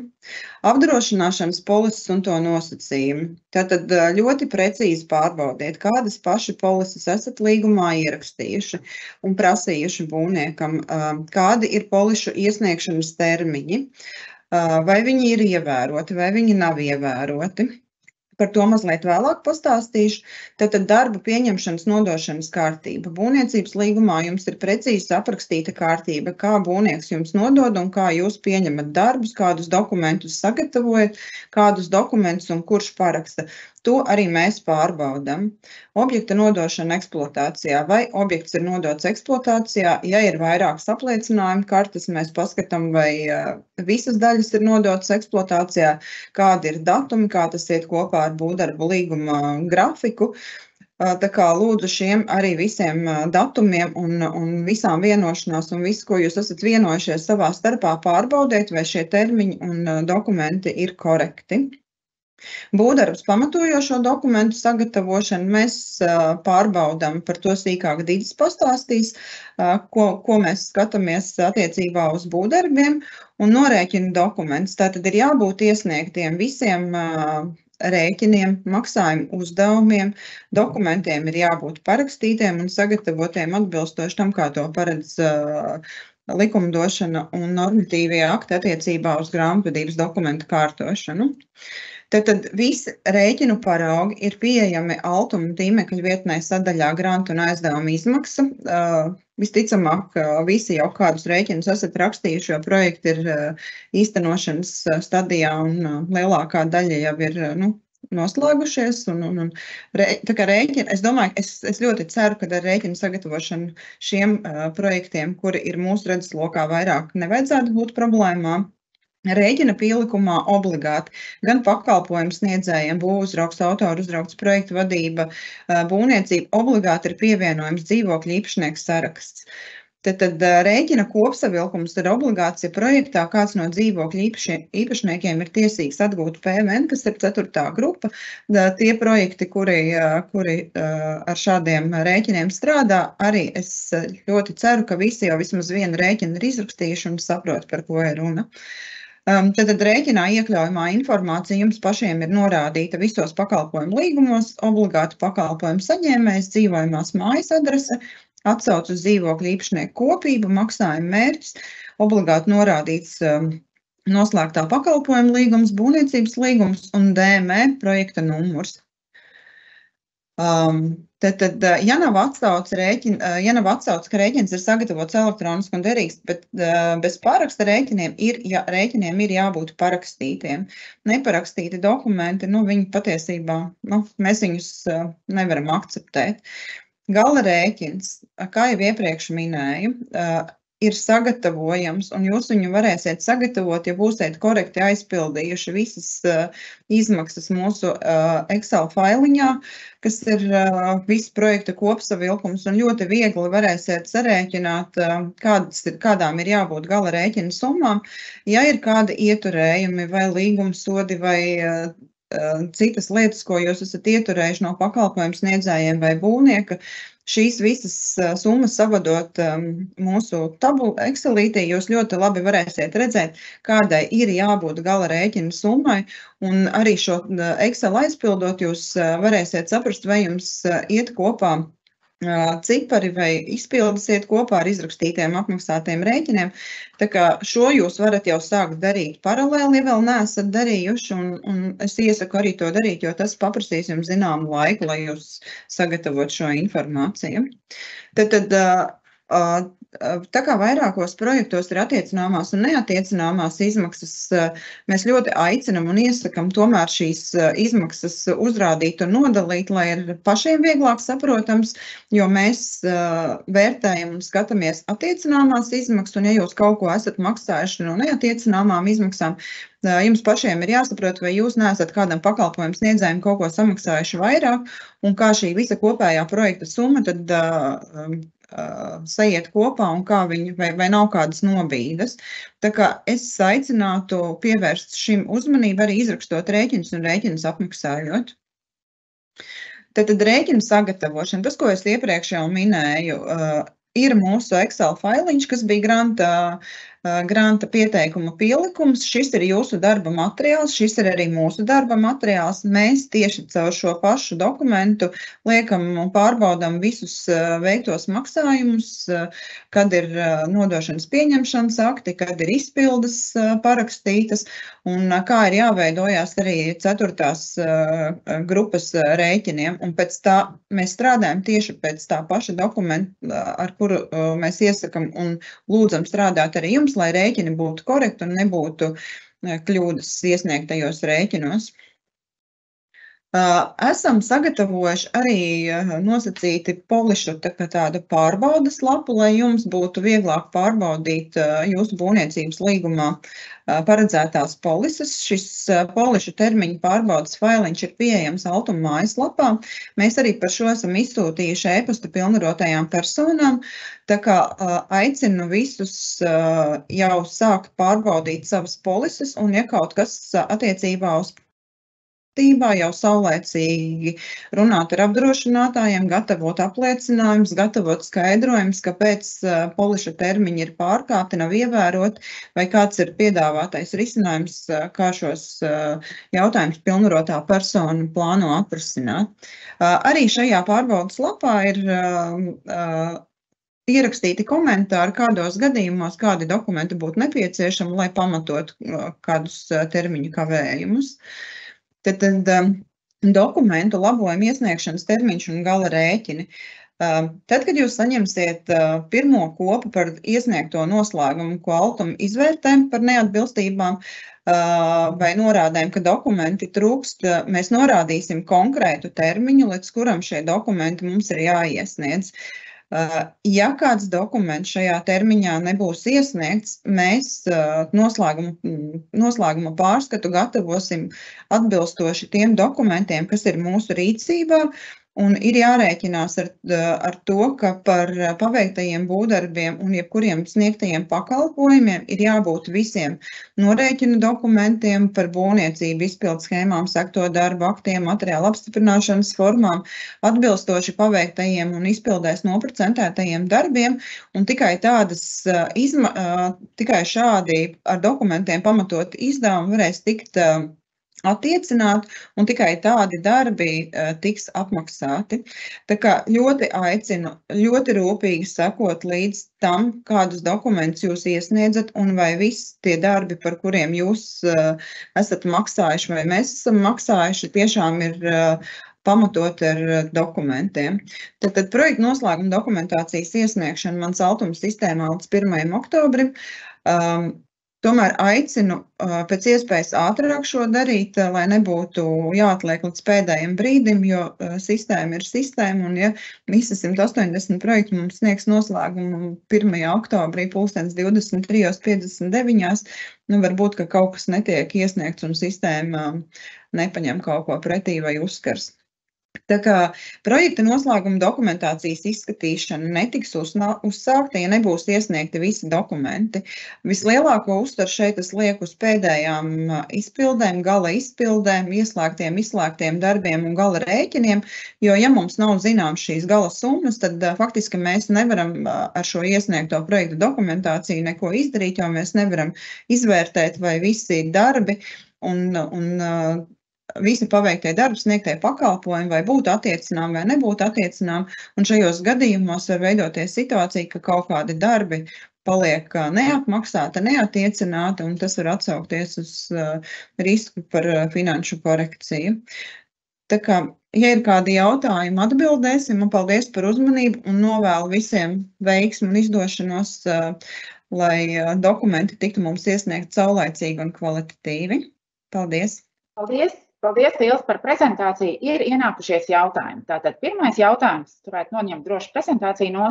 Apdrošināšanas polises un to nosacījumi. Tātad ļoti precīzi pārbaudiet, kādas paši polises esat līgumā ierakstījuši un prasījuši būvniekam, kādi ir polišu iesniegšanas termiņi. Vai viņi ir ievēroti, vai viņi nav ievēroti. Par to mazliet vēlāk pastāstīšu. Tātad darba pieņemšanas nodošanas kārtība. Būvniecības līgumā jums ir precīzi aprakstīta kārtība, kā būvnieks jums nodod un kā jūs pieņemat darbus, kādus dokumentus sagatavojat, kādus dokumentus un kurš paraksta. To arī mēs pārbaudam. Objekta nodošana eksploatācijā. Vai objekts ir nodots eksploatācijā? Ja ir vairākas apliecinājumu kartes, mēs paskatām, vai visas daļas ir nodotas eksploatācijā, kādi ir datumi, kā tas iet kopā ar būvdarbu līguma grafiku. Tā kā lūdzu šiem arī visiem datumiem un visām vienošanās un visu, ko jūs esat vienojušies savā starpā, pārbaudēt, vai šie termiņi un dokumenti ir korekti. Būvdarbs pamatojošo dokumentu sagatavošanu mēs pārbaudām, par to sīkāk Didis pastāstīs, ko mēs skatāmies attiecībā uz būvdarbiem un norēķinu dokumentus. Tātad ir jābūt iesniegtiem visiem rēķiniem, maksājumu uzdevumiem, dokumentiem ir jābūt parakstītiem un sagatavotiem atbilstoši tam, kā to paredz likumdošana un normatīvie akti attiecībā uz grāmatvedības dokumentu kārtošanu. Tātad visi rēķinu paraugi ir pieejami Altuma tīmekļa vietnē sadaļā grantu un aizdevuma izmaksa. Visticamāk, visi jau kādus rēķinus esat rakstījuši, jo projekti ir īstenošanas stadijā un lielākā daļa jau ir noslēgušies. Tā kā rēķini, es domāju, es ļoti ceru, ka ar rēķinu sagatavošanu šiem projektiem, kuri ir mūsu redzeslokā vairāk, nevajadzētu būt problēmām. Rēķina pielikumā obligāti gan pakalpojumu sniedzējiem, būvuzraugs, autoru uzraugs, projektu vadība, būvniecība obligāti ir pievienojums dzīvokļu īpašnieku saraksts. Tad rēķina kopsavilkums ir obligāts, ja projektā kāds no dzīvokļu īpašniekiem ir tiesīgs atgūt PVN, kas ir 4. grupa. Tie projekti, kuri ar šādiem rēķiniem strādā, arī es ļoti ceru, ka visi jau vismaz vienu rēķinu ir izrakstījuši un saprot, par ko ir runa. Tad rēķinā iekļaujamā informācija jums pašiem ir norādīta visos pakalpojumu līgumos, obligāti pakalpojumu saņēmējs, dzīvojamās mājas adrese, atsauc uz dzīvokļu īpašnieku kopību, maksājuma mērķis, obligāti norādīts noslēgtā pakalpojuma līgums, būvniecības līgums un DME projekta numurs. Ja nav atsauc, ka rēķins ir sagatavots elektroniski un derīgs, bet bez paraksta rēķiniem ir jābūt parakstītiem. Neparakstīti dokumenti, viņi patiesībā, mēs viņus nevaram akceptēt. Gala rēķins, kā jau iepriekš minēju, ir sagatavojams, un jūs viņu varēsiet sagatavot, ja būsiet korekti aizpildījuši visas izmaksas mūsu Excel failiņā, kas ir visu projekta kopsavilkums, un ļoti viegli varēsiet sarēķināt, kādām ir jābūt gala rēķina summām, ja ir kādi ieturējumi vai līgumsodi vai citas lietas, ko jūs esat ieturējuši no pakalpojumu sniedzējiem vai būvnieka. Šīs visas summas savadot mūsu tabulu Excelītī, jūs ļoti labi varēsiet redzēt, kādai ir jābūt gala rēķina summai, un arī šo Excel aizpildot, jūs varēsiet saprast, vai jums iet kopā cipari vai izpildes iet kopā ar izrakstītiem apmaksātiem rēķiniem. Tā kā šo jūs varat jau sākt darīt paralēli, ja vēl neesat darījuši, un es iesaku arī to darīt, jo tas paprasīs jums zināmu laiku, lai jūs sagatavot šo informāciju. Tā kā vairākos projektos ir attiecināmās un neattiecināmās izmaksas, mēs ļoti aicinam un iesakam tomēr šīs izmaksas uzrādīt un nodalīt, lai ir pašiem vieglāk saprotams, jo mēs vērtējam un skatāmies attiecināmās izmaksas, un ja jūs kaut ko esat maksājuši no neattiecināmām izmaksām, jums pašiem ir jāsaprot, vai jūs neesat kādam pakalpojumu sniedzējiem kaut ko samaksājuši vairāk, un kā šī visa kopējā projekta summa tad sajiet kopā un kā viņi, vai nav kādas nobīdes. Tā kā es aicinātu pievērst šim uzmanību arī izrakstot rēķinus un rēķinus apmaksājot. Tad rēķinu sagatavošana, tas, ko es iepriekš jau minēju, ir mūsu Excel failiņš, kas bija granta pieteikuma pielikums. Šis ir jūsu darba materiāls, šis ir arī mūsu darba materiāls. Mēs tieši caur šo pašu dokumentu liekam un pārbaudām visus veiktos maksājumus, kad ir nodošanas pieņemšanas akti, kad ir izpildes parakstītas, un kā ir jāveidojās arī 4. grupas rēķiniem. Un pēc tā mēs strādājam tieši pēc tā paša dokumenta, ar kuru mēs iesakam un lūdzam strādāt arī jums, lai rēķini būtu korekti un nebūtu kļūdas iesniegtajos rēķinos. Esam sagatavojuši arī nosacīti polišu tādu pārbaudas lapu, lai jums būtu vieglāk pārbaudīt jūsu būvniecības līgumā paredzētās polises. Šis polišu termiņu pārbaudas failiņš ir pieejams Altuma mājaslapā. Mēs arī par šo esam izsūtījuši e-pasta pilnvarotajām personām, tā kā aicinu visus jau sākt pārbaudīt savas polises, un ja kaut kas attiecībā uz jau saulēcīgi runāt ar apdrošinātājiem, gatavot apliecinājumus, gatavot skaidrojumus, kāpēc poliša termiņi ir pārkāpti, nav ievēroti, vai kāds ir piedāvātais risinājums, kā šos jautājumus pilnvarotā persona plāno atrisināt. Arī šajā pārbaudas lapā ir ierakstīti komentāri, kādos gadījumos kādi dokumenti būtu nepieciešami, lai pamatotu kādus termiņu kavējumus. Tad dokumentu labojumu iesniegšanas termiņš un gala rēķini. Tad, kad jūs saņemsiet pirmo kopu par iesniegto noslēgumu, ko Altuma izvērtē par neatbilstībām vai norādēm, ka dokumenti trūkst, mēs norādīsim konkrētu termiņu, līdz kuram šie dokumenti mums ir jāiesniedz. Ja kāds dokuments šajā termiņā nebūs iesniegts, mēs noslēguma pārskatu gatavosim atbilstoši tiem dokumentiem, kas ir mūsu rīcībā. Un ir jārēķinās ar to, ka par paveiktajiem būvdarbiem un jebkuriem sniegtajiem pakalpojumiem ir jābūt visiem norēķinu dokumentiem par būvniecību, izpildu schēmām, sekto darbu aktiem, materiālu apstiprināšanas formām, atbilstoši paveiktajiem un izpildēs noprocentētajiem darbiem, un tikai šādi ar dokumentiem pamatot izdevumi varēs tikt attiecināt, un tikai tādi darbi tiks apmaksāti. Tā kā ļoti aicinu, ļoti rūpīgi sekot līdz tam, kādus dokumentus jūs iesniedzat, un vai visi tie darbi, par kuriem jūs esat maksājuši, vai mēs esam maksājuši, tiešām ir pamatot ar dokumentiem. Tad projekta noslēguma dokumentācijas iesniegšana mans altuma sistēmā līdz 1. oktobrim. Tomēr aicinu pēc iespējas ātrāk šo darīt, lai nebūtu jāatliek līdz pēdējiem brīdim, jo sistēma ir sistēma, un ja visi 180 projekti mums sniegs noslēgumu 1. oktobrī 23:59, varbūt, ka kaut kas netiek iesniegts un sistēma nepaņem kaut ko pretī vai uzskars. Tā kā projekta noslēguma dokumentācijas izskatīšana netiks uzsākta, ja nebūs iesniegti visi dokumenti. Vislielāko uzsvaru šeit es lieku uz pēdējām izpildēm, gala izpildēm, izslēgtiem darbiem un gala rēķiniem, jo ja mums nav zināms šīs gala summas, tad faktiski mēs nevaram ar šo iesniegto projektu dokumentāciju neko izdarīt, jo mēs nevaram izvērtēt, vai visi darbi un visi paveiktie darbi, sniegtie pakalpojumi, vai būtu attiecinām vai nebūtu attiecinām, un šajos gadījumos var veidoties situācija, ka kaut kādi darbi paliek neapmaksāti, neattiecināti, un tas var atsaukties uz risku par finanšu korekciju. Tā kā, ja ir kādi jautājumi, atbildēsim, un paldies par uzmanību, un novēlu visiem veiksmi un izdošanos, lai dokumenti tiktu mums iesniegti saulaicīgi un kvalitatīvi. Paldies! Paldies! Paldies, Ilze, par prezentāciju. Ir ienākušies jautājumi. Tātad pirmais jautājums, turētu noņemt droši prezentāciju no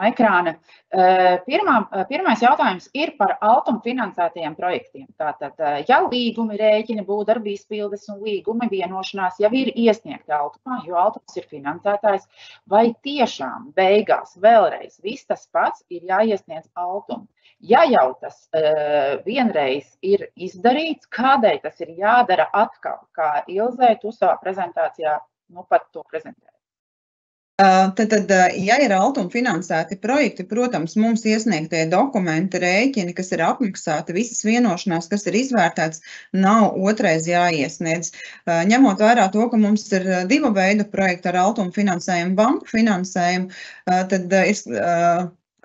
ekrāna. Pirmais jautājums ir par altuma finansētajiem projektiem. Tātad, ja līgumi, rēķini, būvdarbu izpildes un līgumi vienošanās jau ir iesniegti altumā, jo altums ir finansētājs, vai tiešām beigās vēlreiz viss tas pats ir jāiesniedz altumu? Ja jau tas vienreiz ir izdarīts, kādēļ tas ir jādara atkal, kā Ilzē, tu savā prezentācijā pat to prezentēji? Tad, ja ir altuma finansēti projekti, protams, mums iesniegtie dokumenti, rēķini, kas ir apmaksāti, visas vienošanās, kas ir izvērtēts, nav otrais jāiesniedz. Ņemot vērā to, ka mums ir divu veidu projekti ar altuma finansējumu, banku finansējumu, tad ir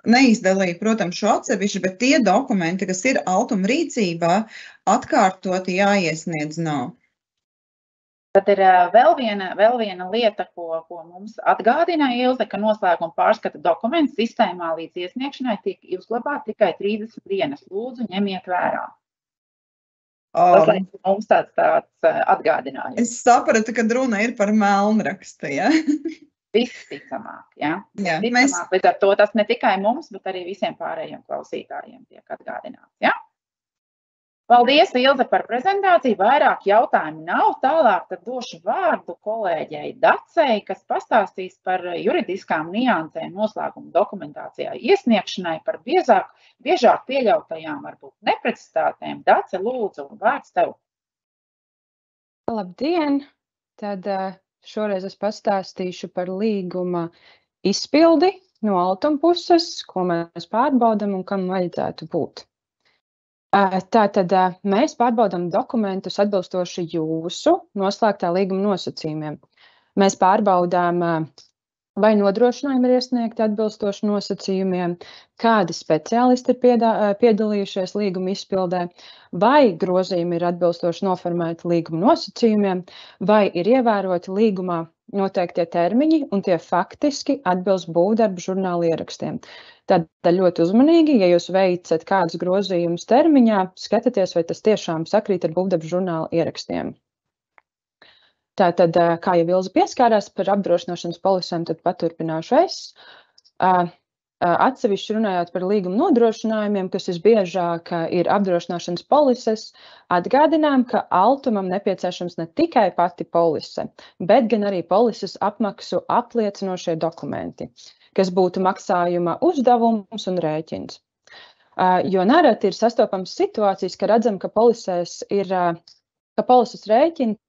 neizdalīja, protams, šo atsevišķi, bet tie dokumenti, kas ir altuma rīcībā, atkārtoti jāiesniedz nav. Tad ir vēl viena lieta, ko mums atgādina Ilze, ka noslēguma pārskata dokuments sistēmā līdz iesniegšanai tiek uzglabāt tikai 30 dienas. Lūdzu, ņemiet vērā. Tas mums tāds atgādinājums. Es sapratu, ka runa ir par melnrakstu, ja? Visticamāk, ja? Visticamāk, līdz ar to tas ne tikai mums, bet arī visiem pārējiem klausītājiem tiek atgādināts, ja? Paldies, Ilze, par prezentāciju. Vairāk jautājumu nav. Tālāk tad došu vārdu kolēģei Dacei, kas pastāstīs par juridiskām niansēm noslēguma dokumentācijā iesniegšanai, par biežāk pieļautajām varbūt neprecizitātēm. Dace, lūdzu, vārds tev. Labdien! Tad šoreiz es pastāstīšu par līguma izpildi no altuma puses, ko mēs pārbaudam un kam vajadzētu būt. Tātad mēs pārbaudām dokumentus atbilstoši jūsu noslēgtā līguma nosacījumiem. Mēs pārbaudām, vai nodrošinājumi ir iesniegti atbilstoši nosacījumiem, kādi speciālisti ir piedalījušies līguma izpildē, vai grozījumi ir atbilstoši noformēti līguma nosacījumiem, vai ir ievēroti līgumā noteiktie termiņi un tie faktiski atbilst būvdarbu žurnāla ierakstiem. Tad ļoti uzmanīgi, ja jūs veicat kādus grozījumus termiņā, skatieties, vai tas tiešām sakrīt ar būvdarbu žurnāla ierakstiem. Tātad, kā jau Ilze pieskārās par apdrošināšanas polisēm, tad paturpināšu es. Atsevišķi runājot par līguma nodrošinājumiem, kas visbiežāk ir apdrošināšanas polises, atgādinām, ka Altumam nepieciešams ne tikai pati polise, bet gan arī polises apmaksu apliecinošie dokumenti, kas būtu maksājuma uzdevums un rēķins. Jo nereti ir sastopams situācijas, ka redzam, ka polises rēķini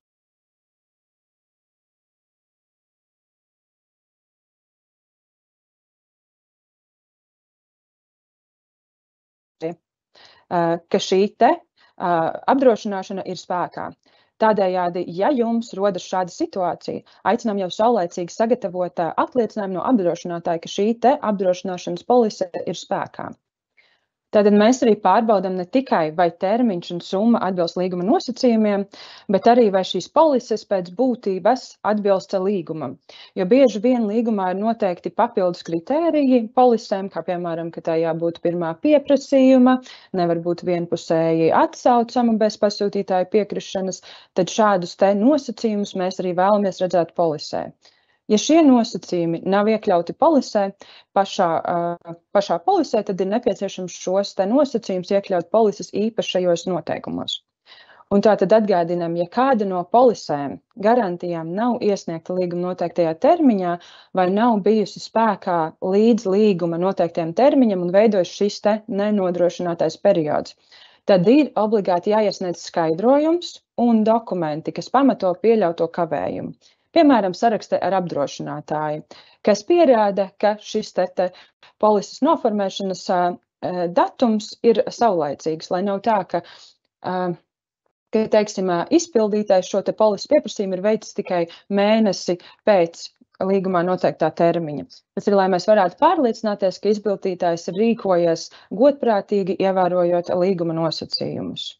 ka šī apdrošināšana ir spēkā. Tādējādi, ja jums rodas šāda situācija, aicinām jau saulēcīgi sagatavot apliecinājumu no apdrošinātāja, ka šī apdrošināšanas polise ir spēkā. Tātad mēs arī pārbaudām ne tikai, vai termiņš un summa atbilst līguma nosacījumiem, bet arī, vai šīs polises pēc būtības atbilst līgumam. Jo bieži vien līgumā ir noteikti papildus kritēriji polisēm, kā piemēram, ka tā jābūt pirmā pieprasījuma, nevar būt vienpusēji atsaucama bez pasūtītāja piekrišanas, tad šādus te nosacījumus mēs arī vēlamies redzēt polisē. Ja šie nosacījumi nav iekļauti polisē, pašā polisē, tad ir nepieciešams šos te nosacījumus iekļaut polises īpašajos noteikumos. Un tātad atgādinām, ja kāda no polisēm garantijām nav iesniegta līguma noteiktajā termiņā vai nav bijusi spēkā līdz līguma noteiktajam termiņam un veidojas šis te nenodrošinātais periods, tad ir obligāti jāiesniedz skaidrojums un dokumenti, kas pamato pieļauto kavējumu. Piemēram, sarakste ar apdrošinātāju, kas pierāda, ka šis te polises noformēšanas datums ir saulaicīgs, lai nav tā, ka teiksim, izpildītājs šo te polises pieprasījumu ir veicis tikai mēnesi pēc līgumā noteiktā termiņa. Tas ir, lai mēs varētu pārliecināties, ka izpildītājs ir rīkojies godprātīgi, ievērojot līguma nosacījumus.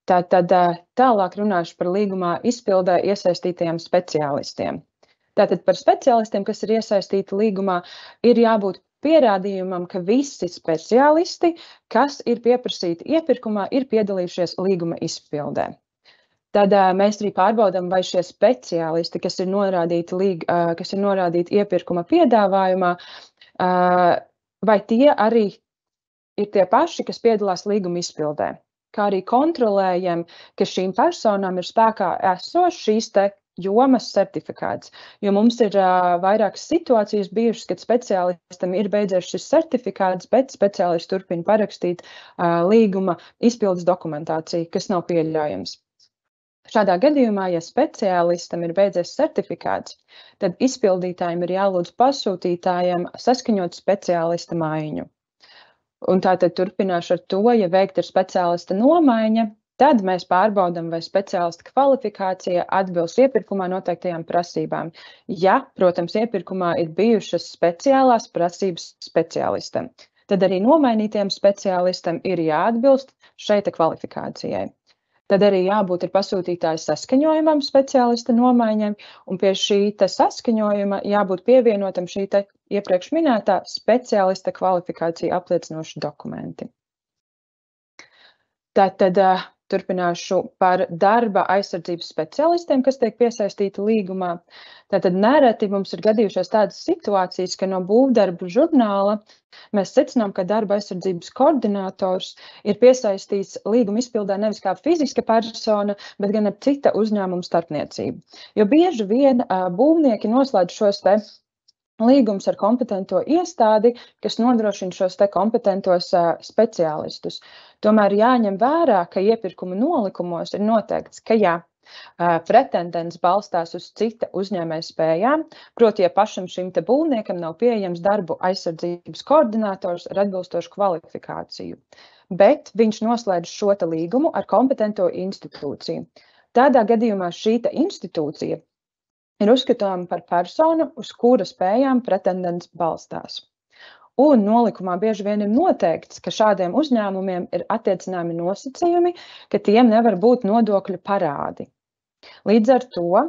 Tātad tālāk runāšu par līgumā izpildē iesaistītajiem speciālistiem. Tātad par speciālistiem, kas ir iesaistīti līgumā, ir jābūt pierādījumam, ka visi speciālisti, kas ir pieprasīti iepirkumā, ir piedalījušies līguma izpildē. Tad mēs arī pārbaudām, vai šie speciālisti, kas ir norādīti iepirkuma piedāvājumā, vai tie arī ir tie paši, kas piedalās līguma izpildē. Kā arī kontrolējam, ka šīm personām ir spēkā esošs šīs te jomas certifikāts. Jo mums ir vairākas situācijas bijušas, kad speciālistam ir beidzies šis certifikāts, bet speciālists turpina parakstīt līguma izpildes dokumentāciju, kas nav pieļaujams. Šādā gadījumā, ja speciālistam ir beidzies certifikāts, tad izpildītājiem ir jālūdz pasūtītājiem saskaņot speciālista maiņu. Un tātad turpināšu ar to, ja veikta ir speciālista nomaiņa, tad mēs pārbaudām, vai speciālista kvalifikācija atbilst iepirkumā noteiktajām prasībām. Ja, protams, iepirkumā ir bijušas speciālās prasības speciālistam, tad arī nomainītiem speciālistam ir jāatbilst šai kvalifikācijai. Tad arī jābūt ir pasūtītāja saskaņojumam speciālista nomaiņai, un pie šī saskaņojuma jābūt pievienotam šī iepriekš minētā speciālista kvalifikācija apliecinoši dokumenti. Tātad turpināšu par darba aizsardzības speciālistiem, kas tiek piesaistīti līgumā. Tātad nereti mums ir gadījušās tādas situācijas, ka no būvdarbu žurnāla mēs secinām, ka darba aizsardzības koordinators ir piesaistīts līguma izpildē nevis kā fiziska persona, bet gan ar cita uzņēmuma starpniecību. Jo bieži vien būvnieki noslēdz šos te līgums ar kompetento iestādi, kas nodrošina šos te kompetentos speciālistus. Tomēr jāņem vērā, ka iepirkuma nolikumos ir noteikts, ka ja pretendents balstās uz cita uzņēmēja spējām, proti, ja pašam šim te būvniekam nav pieejams darbu aizsardzības koordinators ar atbilstošu kvalifikāciju, bet viņš noslēdz šo te līgumu ar kompetento institūciju. Tādā gadījumā šī te institūcija ir uzskatāma par personu, uz kura spējām pretendents balstās. Un nolikumā bieži vien ir noteikts, ka šādiem uzņēmumiem ir attiecināmi nosacījumi, ka tiem nevar būt nodokļu parādi. Līdz ar to,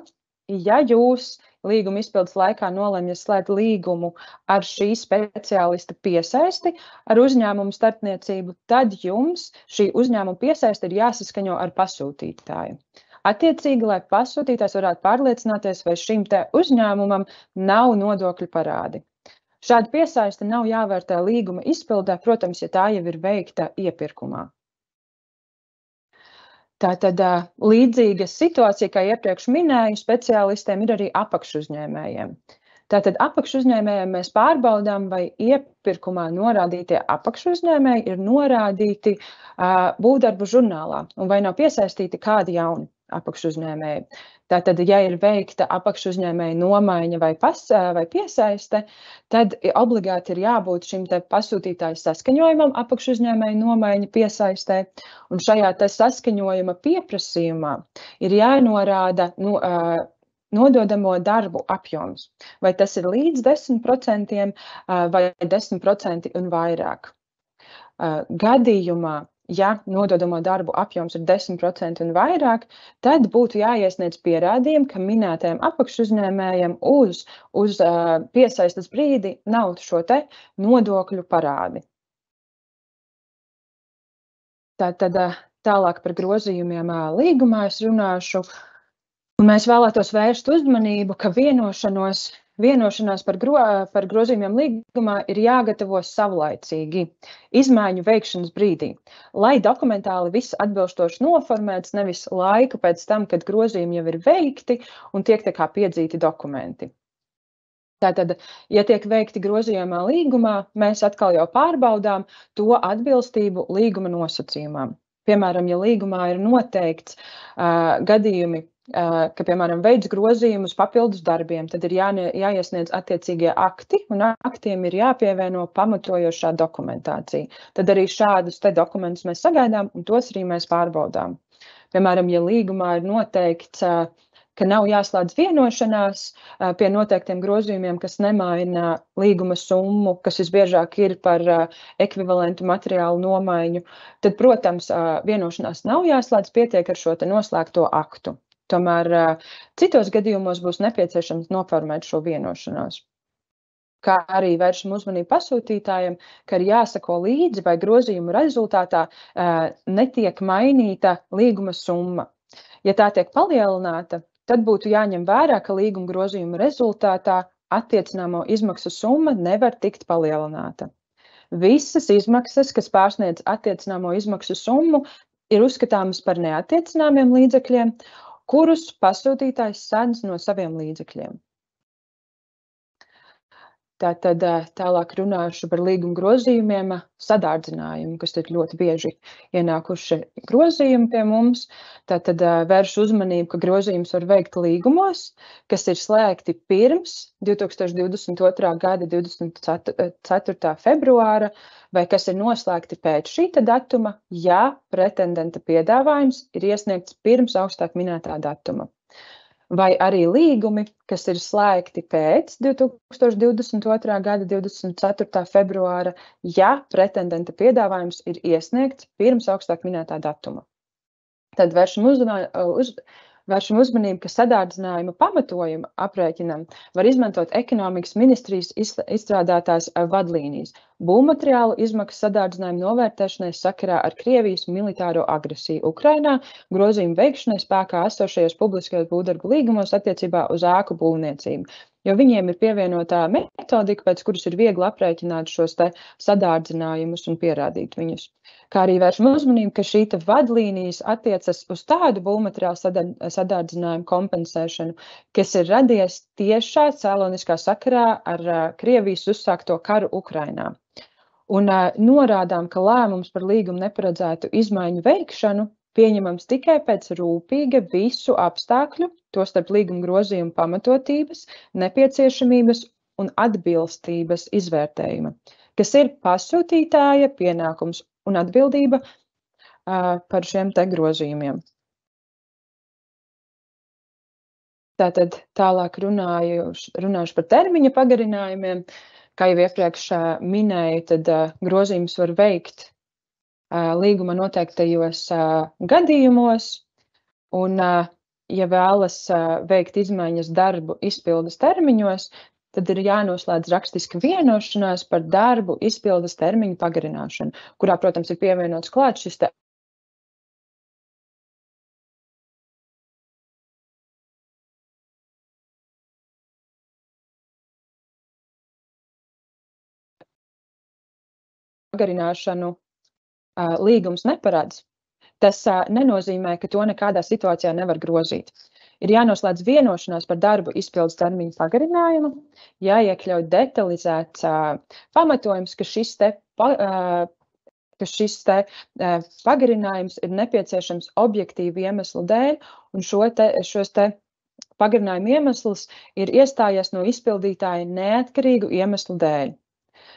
ja jūs līguma izpildes laikā nolemjat slēgt līgumu ar šī speciālista piesaisti ar uzņēmumu starpniecību, tad jums šī uzņēmuma piesaisti ir jāsaskaņo ar pasūtītāju. Attiecīgi, lai pasūtītājs varētu pārliecināties, vai šim te uzņēmumam nav nodokļu parādi. Šāda piesaiste nav jāvērtē līguma izpildē, protams, ja tā jau ir veikta iepirkumā. Tātad līdzīga situācija, kā iepriekš minēju, speciālistiem ir arī apakšuzņēmējiem. Tātad apakšuzņēmējiem mēs pārbaudām, vai iepirkumā norādītie apakšuzņēmēji ir norādīti būvdarbu žurnālā un vai nav piesaistīti kādi jauni apakšuzņēmēji. Tātad, ja ir veikta apakšuzņēmēja nomaiņa vai piesaiste, tad obligāti ir jābūt šim te pasūtītāju saskaņojumam apakšuzņēmēja nomaiņa piesaistē, un šajā te saskaņojuma pieprasījumā ir jānorāda nododamo darbu apjoms, vai tas ir līdz 10% vai 10% un vairāk. Gadījumā, ja nododamo darbu apjoms ir 10% un vairāk, tad būtu jāiesniedz pierādījumi, ka minētajam apakšuzņēmējam uz piesaistes brīdi nav šo te nodokļu parādi. Tātad tālāk par grozījumiem līgumā es runāšu. Mēs vēlētos vērst uzmanību, ka vienošanās par grozījumiem līgumā ir jāgatavo savlaicīgi, izmaiņu veikšanas brīdī, lai dokumentāli viss atbilstoši noformēts, nevis laiku pēc tam, kad grozījumi jau ir veikti un tiek tā kā piedzīti dokumenti. Tātad, ja tiek veikti grozījumā līgumā, mēs atkal jau pārbaudām to atbilstību līguma nosacījumām. Piemēram, ja līgumā ir noteikts gadījumi, ka, piemēram, veids grozījumus papildus darbiem, tad ir jāiesniedz attiecīgie akti, un aktiem ir jāpievieno pamatojošā dokumentācija. Tad arī šādus te dokumentus mēs sagaidām, un tos arī mēs pārbaudām. Piemēram, ja līgumā ir noteikts, ka nav jāslēdz vienošanās pie noteiktiem grozījumiem, kas nemaina līguma summu, kas visbiežāk ir par ekvivalentu materiālu nomaiņu, tad, protams, vienošanās nav jāslēdz, pietiek ar šo te noslēgto aktu. Tomēr citos gadījumos būs nepieciešams noformēt šo vienošanos. Kā arī vēršam uzmanību pasūtītājiem, ka ir jāsako līdzi, vai grozījumu rezultātā netiek mainīta līguma summa. Ja tā tiek palielināta, tad būtu jāņem vērā, ka līguma grozījuma rezultātā attiecināmo izmaksu summa nevar tikt palielināta. Visas izmaksas, kas pārsniedz attiecināmo izmaksu summu, ir uzskatāmas par neattiecināmiem līdzekļiem, kurus pasūtītājs sedz no saviem līdzekļiem. Tātad tālāk runāšu par līguma grozījumiem, sadārdzinājumu, kas ir ļoti bieži ienākuši grozījumi pie mums. Tātad vēršu uzmanību, ka grozījums var veikt līgumos, kas ir slēgti pirms 2022. gada 24. februāra, vai kas ir noslēgti pēc šīta datuma, ja pretendenta piedāvājums ir iesniegts pirms augstāk minētā datuma. Vai arī līgumi, kas ir slēgti pēc 2022. gada 24. februāra, ja pretendenta piedāvājums ir iesniegts pirms augstāk minētā datuma. Tad vēršam uzmanību, ka sadārdzinājuma pamatojuma aprēķinam var izmantot ekonomikas ministrijas izstrādātās vadlīnijas būvmateriālu izmaksu sadārdzinājumu novērtēšanai sakarā ar Krievijas militāro agresiju Ukrainā, grozījumu veikšanai spēkā esošajos publiskajos būvdarbu līgumos attiecībā uz ēku būvniecību. Jo viņiem ir pievienotā metodika, pēc kuras ir viegli aprēķināt šos te sadārdzinājumus un pierādīt viņus. Kā arī vēršam uzmanību, ka šī vadlīnijas attiecas uz tādu būvmateriālu sadārdzinājumu kompensēšanu, kas ir radies tiešā cēloniskā sakarā ar Krievijas uzsākto karu Ukrainā. Un norādām, ka lēmums par līgumu neparedzētu izmaiņu veikšanu pieņemams tikai pēc rūpīga visu apstākļu, tostarp līguma grozījuma pamatotības, nepieciešamības un atbilstības izvērtējuma, kas ir pasūtītāja pienākums un atbildība par šiem te grozījumiem. Tātad tālāk runāšu par termiņa pagarinājumiem. Kā jau iepriekš minēju, tad grozījums var veikt līguma noteiktajos gadījumos, un, ja vēlas veikt izmaiņas darbu izpildes termiņos, tad ir jānoslēdz rakstiska vienošanās par darbu izpildes termiņu pagarināšanu, kurā, protams, ir pievienots klāt šis te pagarināšanu līgums neparedz, tas nenozīmē, ka to nekādā situācijā nevar grozīt. Ir jānoslēdz vienošanās par darbu izpildes termiņu pagarinājumu, jāiekļauj detalizēts pamatojums, ka šis pagarinājums ir nepieciešams objektīvu iemeslu dēļ, un šos pagarinājumu iemeslus ir iestājies no izpildītāja neatkarīgu iemeslu dēļ.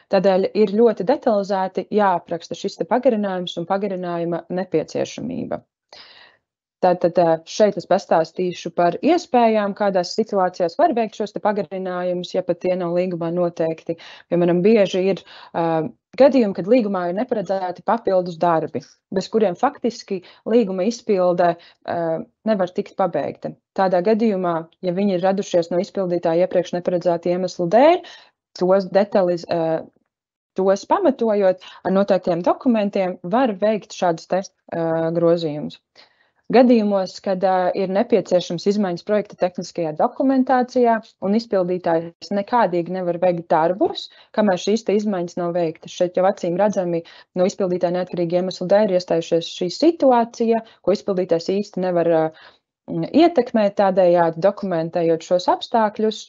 Tādēļ ir ļoti detalizēti jāapraksta šis pagarinājums un pagarinājuma nepieciešamība. Tātad šeit es pastāstīšu par iespējām, kādās situācijās var veikt šos pagarinājumus, ja pat tie nav līgumā noteikti. Piemēram, bieži ir gadījumi, kad līgumā ir neparedzēti papildus darbi, bez kuriem faktiski līguma izpilde nevar tikt pabeigta. Tādā gadījumā, ja viņi ir radušies no izpildītāja iepriekš neparedzēta iemeslu dēļ, tos pamatojot ar noteiktiem dokumentiem, var veikt šādus grozījumus. Gadījumos, kad ir nepieciešams izmaiņas projekta tehniskajā dokumentācijā un izpildītājs nekādīgi nevar veikt darbus, kamēr šīs izmaiņas nav veiktas. Šeit jau acīm redzami no izpildītāja neatkarīgi iemeslu dēļ ir iestājušies šī situācija, ko izpildītājs īsti nevar ietekmēt, tādējādi dokumentējot šos apstākļus,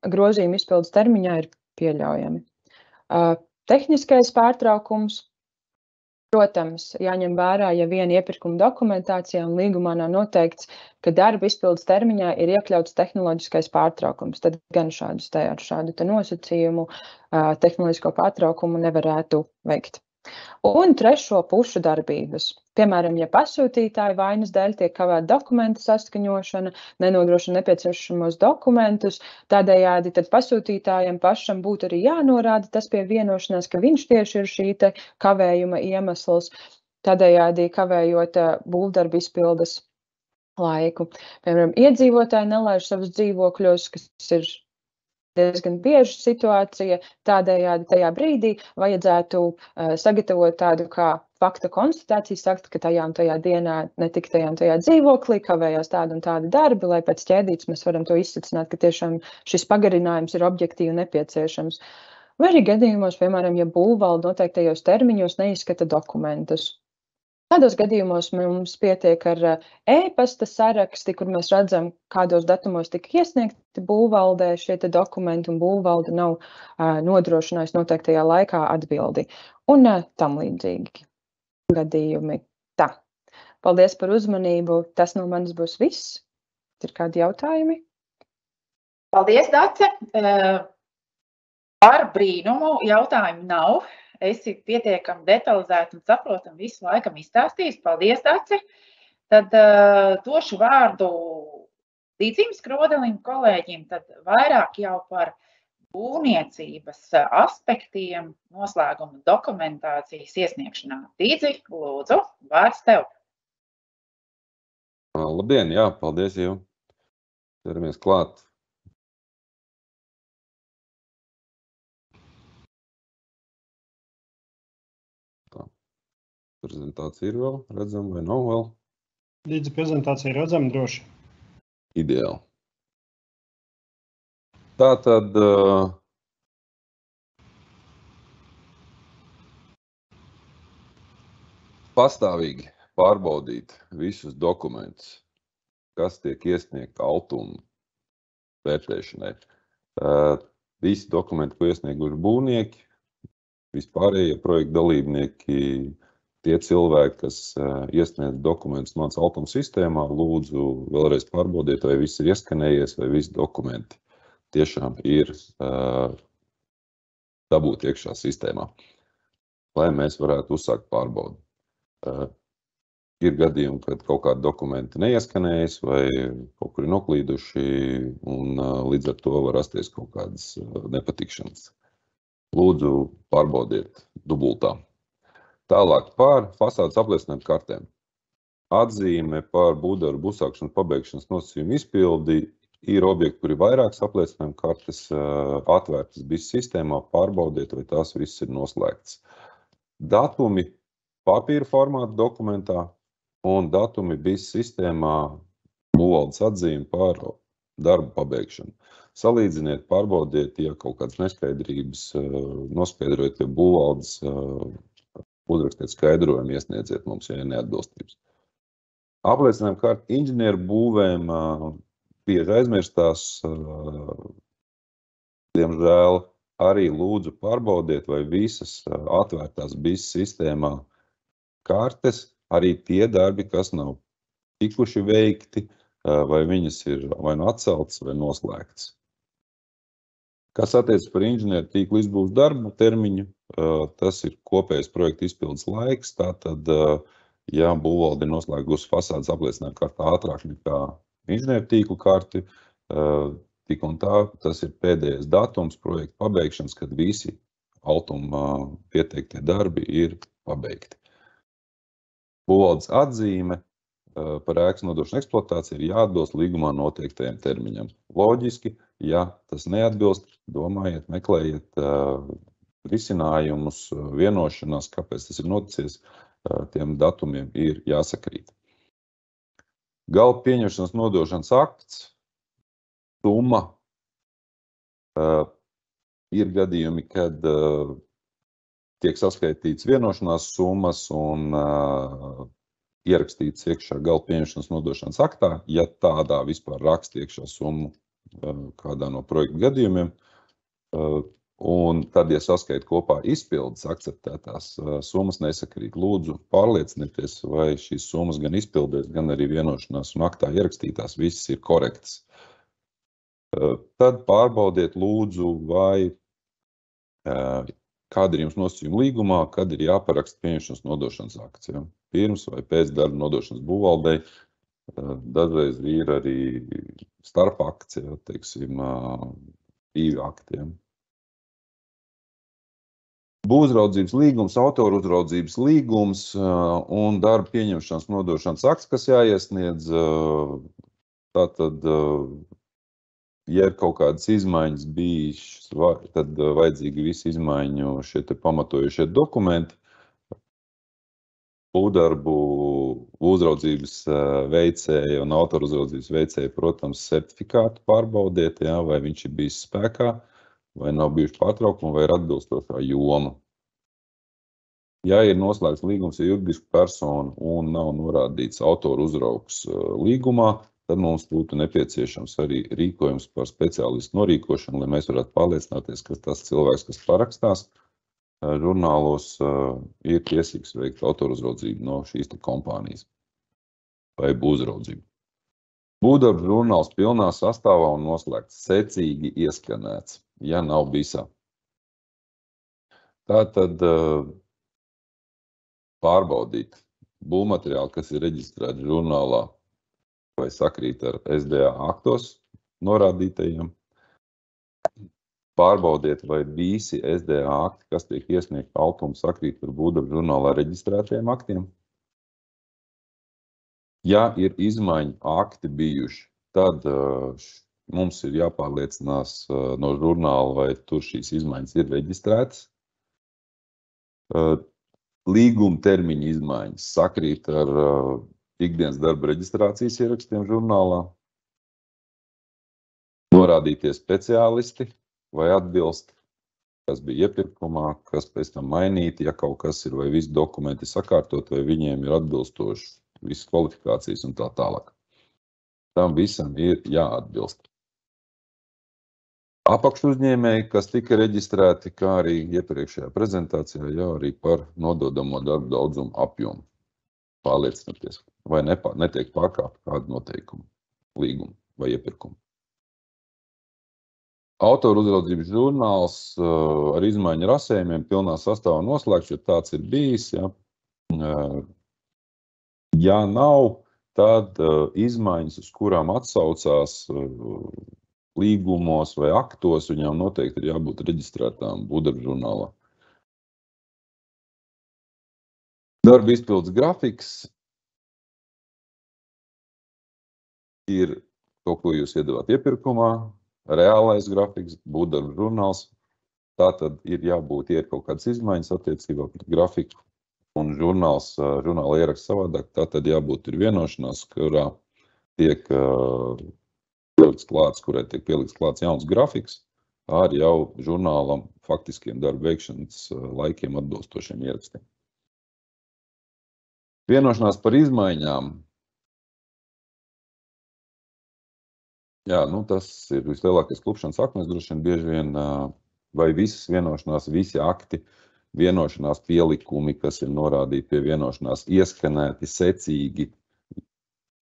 grozījumi izpildes termiņā ir pieļaujami. Tehniskais pārtraukums. Protams, jāņem vērā, ja vien iepirkuma dokumentācijā un līgumā nav noteikts, ka darba izpildes termiņā ir iekļauts tehnoloģiskais pārtraukums, tad gan ar šādu nosacījumu tehnoloģisko pārtraukumu nevarētu veikt. Un trešo pušu darbības. Piemēram, ja pasūtītāja vainas dēļ tiek kavēta dokumenta saskaņošana, nenodrošina nepieciešamos dokumentus, tādējādi tad pasūtītājiem pašam būtu arī jānorāda tas pie vienošanās, ka viņš tieši ir šī kavējuma iemesls, tādējādi kavējot būvdarbu izpildes laiku. Piemēram, iedzīvotāji nelaiž savus dzīvokļos, kas ir diezgan bieža situācija, tādējādi tajā brīdī vajadzētu sagatavot tādu kā fakta konstatāciju, sakt, ka tajā un tajā dienā netika tajā un tajā dzīvoklī, kavējās tādi un tādi darbi, lai pēc ķēdītes mēs varam to izsacināt, ka tiešām šis pagarinājums ir objektīvi nepieciešams. Vai arī gadījumos, piemēram, ja būvvalde noteiktajos termiņos neizskata dokumentus. Tādos gadījumos mums pietiek ar e-pasta saraksti, kur mēs redzam, kādos datumos tika iesniegti būvvaldē šie dokumenti, un būvvalde nav nodrošinājusi noteiktajā laikā atbildi. Un tam līdzīgi gadījumi. Tā. Paldies par uzmanību. Tas no manis būs viss. Ir kādi jautājumi? Paldies, Dace. Par brīnumu jautājumu nav. Esi pietiekami detalizēti un saprotami visu laikam izstāstījis. Paldies, Dace. Tad došu vārdu Līdzīm Skrodelim kolēģim, tad vairāk jau par būvniecības aspektiem noslēguma dokumentācijas iesniegšanā. Līdzi, lūdzu, vārds tev. Labdien, jā, paldies jau. Ķeramies klāt. Prezentācija ir vēl redzama vai nav vēl? Līdzi prezentācija redzama droši. Ideāli. Tātad pastāvīgi pārbaudīt visus dokumentus, kas tiek iesniegti Altuma vērtēšanai. Visi dokumenti, ko iesnieguši būvnieki, vispārējie projekta dalībnieki, tie cilvēki, kas iesniedz dokumentus mans Altuma sistēmā, lūdzu vēlreiz pārbaudiet, vai viss ir ieskanējies, vai visi dokumenti tiešām ir dabūti iekšā sistēmā, lai mēs varētu uzsākt pārbaudi. Ir gadījumi, kad kaut kādi dokumenti neieskanējas vai kaut kur ir noklīduši, un līdz ar to var rasties kaut kādas nepatikšanas. Lūdzu, pārbaudiet dubultā. Tālāk par fasādes apliecinājumu kartēm. Atzīme par būvdarbu uzsākšanas pabeigšanas nosacījumu izpildi ir objekti, kur ir vairākas apliecinājumu kartes atvērtas BIS sistēmā, pārbaudiet, vai tās viss ir noslēgtas. Datumi papīra formāta dokumentā un datumi BIS sistēmā būvvaldes atzīme par darbu pabeigšanu. Salīdziniet, pārbaudiet, ja kaut kādas neskaidrības, noskaidrojiet, ja būvvaldes, uzrakstiet skaidrojumu, iesniedziet mums, ja neatbilstības. Apliecinājumu kārtu inženieru būvēm bieži aizmirstās, diemžēl arī lūdzu pārbaudiet, vai visas atvērtās BIS sistēmā kartes, arī tie darbi, kas nav tikuši veikti, vai viņas ir vai nu atceltas vai noslēgtas. Kas attiecas par inženieru tīklu izbūves darbu termiņu, tas ir kopējais projekta izpildes laiks. Tātad, ja būvvalde ir noslēgusi fasādes apliecinājumu kārtā ātrāk nekā inženieru tīklu karti, tik un tā, tas ir pēdējais datums projekta pabeigšanas, kad visi Altuma pieteiktie darbi ir pabeigti. Būvvaldes atzīme par ēkas nodošanu eksploatāciju ir jāatbilst līgumā noteiktajiem termiņam. Loģiski, ja tas neatbilst, domājiet, meklējiet risinājumus, vienošanās, kāpēc tas ir noticies, tiem datumiem ir jāsakrīt. Gala pieņemšanas nodošanas akts, summa, ir gadījumi, kad tiek saskaitīts vienošanās summas un ierakstīts iekšā gala pieņemšanas nodošanas aktā, ja tādā vispār raksta iekšā summu kādā no projekta gadījumiem. Un tad, ja saskaita kopā izpildes akceptētās summas nesakrīt, lūdzu pārliecinieties, vai šīs summas gan izpildēs, gan arī vienošanās un aktā ierakstītās visas ir korektas. Tad pārbaudiet lūdzu, vai kāda ir jums nosacījuma līgumā, kad ir jāparaksta pieņemšanas nodošanas akts. Ja? Pirms vai pēc darba nodošanas būvvaldei, dažreiz ir arī starpakts, ja, teiksim, 2 aktiem. Būvuzraudzības līgums, autoru uzraudzības līgums un darba pieņemšanas nodošanas akts, kas jāiesniedz. Tātad, ja ir kaut kādas izmaiņas bijušas, tad vajadzīgi visi izmaiņu šie te pamatojušie dokumenti. Būvdarbu uzraudzības veicēja un autoru uzraudzības veicēja, protams, certifikātu pārbaudiet, ja, vai viņš ir bijis spēkā, vai nav bijuši pārtraukumi, vai ir atbilstošā joma. Ja ir noslēgts līgums ar juridisku personu un nav norādīts autoru uzraugs līgumā, tad mums būtu nepieciešams arī rīkojums par speciālistu norīkošanu, lai mēs varētu pārliecināties, ka tas cilvēks, kas parakstās žurnālos, ir tiesīgs veikt autoru uzraudzību no šīs kompānijas vai būvuzraudzību. Būvdarbu žurnāls pilnā sastāvā un noslēgts, secīgi ieskanēts, ja nav BISā. Tātad pārbaudīt būvmateriālu, kas ir reģistrēti žurnālā, vai sakrīt ar SDA aktos norādītajiem. Pārbaudiet, vai visi SDA akti, kas tiek iesniegti Altuma, sakrīt ar būvdarbu žurnālā reģistrētajiem aktiem. Ja ir izmaiņu akti bijuši, tad mums ir jāpārliecinās no žurnāla, vai tur šīs izmaiņas ir reģistrētas. Līguma termiņa izmaiņas sakrīt ar ikdienas darba reģistrācijas ierakstiem žurnālā. Norādītie speciālisti, vai atbilst, kas bija iepirkumā, kas pēc tam mainīti, ja kaut kas ir, vai visi dokumenti sakārtot, vai viņiem ir atbilstoši visas kvalifikācijas un tā tālāk. Tam visam ir jāatbilst. Apakšuzņēmēji, kas tika reģistrēti, kā arī iepriekšējā prezentācijā, jau arī par nododamo darbu daudzumu apjomu. Pārliecināties, vai netiek pārkāpta kāda noteikuma, līguma vai iepirkuma. Autoru uzraudzības žurnāls ar izmaiņu rasējumiem pilnā sastāvā noslēgts, ja tāds ir bijis. Ja, ja nav, tad izmaiņas, uz kurām atsaucās līgumos vai aktos, viņām noteikti ir jābūt reģistrētām būvdarbu žurnālā. Darba izpildes grafiks ir to, ko jūs iedavāt iepirkumā. Reālais grafiks, būvdarbu žurnāls, tā tad ir jābūt, ja ir kaut kādas izmaiņas attiecībā pret grafiku un žurnāla ieraksts savādāk, tā tad jābūt ir vienošanās, kurā tiek pielikts klāts, kurai tiek pielikts klāts jauns grafiks ar jau žurnālam faktiskiem darba veikšanas laikiem atbilstošiem ierakstiem. Vienošanās par izmaiņām. Jā, tas ir vislielākais klupšanas akmens, droši vien bieži vien, vai visas vienošanās, visi akti, vienošanās pielikumi, kas ir norādīti pie vienošanās, ieskanēti secīgi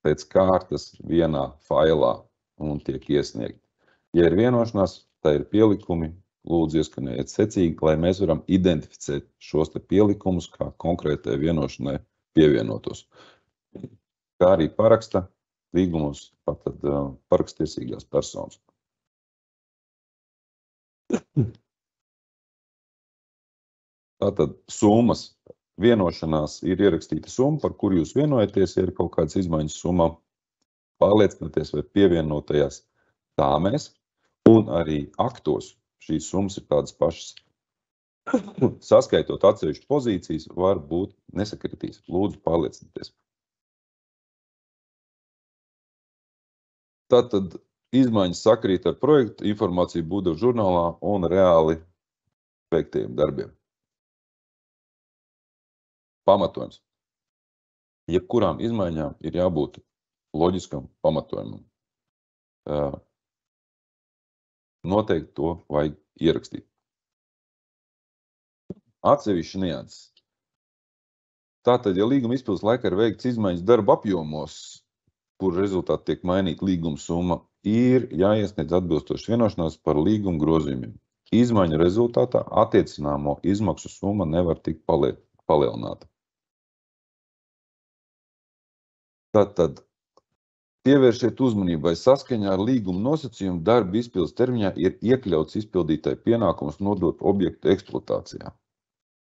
pēc kārtas vienā failā un tiek iesniegti. Ja ir vienošanās, tā ir pielikumi, lūdzu ieskanējiet secīgi, lai mēs varam identificēt šos te pielikumus, kā konkrētai vienošanai pievienotos. Kā arī paraksta līgumus, tātad parakstiesīgās personas. Tātad summas. Vienošanās ir ierakstīta summa, par kuru jūs vienojaties, ja ir kaut kādas izmaiņas summā. Pārliecināties, vai pievienotajās tāmēs un arī aktos šīs summas ir tādas pašas. Saskaitot atsevišķu pozīcijas, var būt nesakritīs. Lūdzu, pārliecinieties. Tātad izmaiņas sakrīt ar projektu, informāciju būdot žurnālā un reāli veiktajiem darbiem. Pamatojums. Jebkurām izmaiņām ir jābūt loģiskam pamatojumam. Noteikti to vajag ierakstīt. Atsevišķi nianses. Tātad, ja līguma izpildes laikā ir veikts izmaiņas darba apjomos, kur rezultāti tiek mainīta līguma summa, ir jāiesniedz atbilstoši vienošanās par līguma grozījumiem. Izmaiņu rezultātā attiecināmo izmaksu summa nevar tikt palielināta. Tātad, pievēršiet uzmanību, vai saskaņā ar līguma nosacījumu darba izpildes termiņā ir iekļauts izpildītāja pienākums nodot objektu eksploatācijā.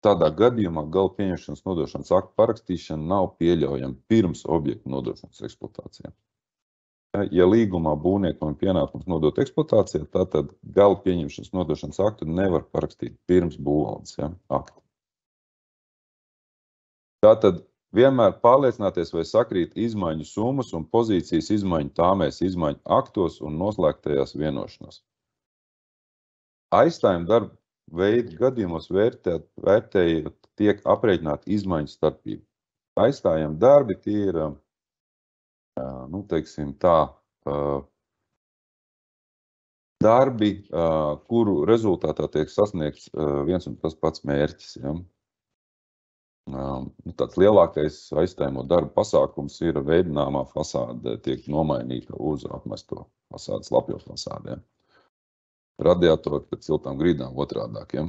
Tādā gadījumā gala pieņemšanas nodošanas akta parakstīšana nav pieļaujama pirms objektu nodošanas eksploatācijā. Ja līgumā būvniekam ir pienākums nodot eksploatācijā, tātad gala pieņemšanas nodošanas aktu nevar parakstīt pirms būvvaldes akta. Tātad vienmēr pārliecināties, vai sakrīt izmaiņu summas un pozīcijas izmaiņu tāmēs izmaiņu aktos un noslēgtajās vienošanās. Aizstājuma darba veidu gadījumos vērtējot tiek aprēķināta izmaiņu starpība. Aizstājuma darbi tie ir, teiksim tā, darbi, kuru rezultātā tiek sasniegts viens un tas pats mērķis. Ja? Tāds lielākais aizstājamo darbu pasākums ir veidināmā fasāde tiek nomainīta uz apmesto fasādes lapjo fasādēm. Radiatori pēc siltām grīdām otrādāk. Ja?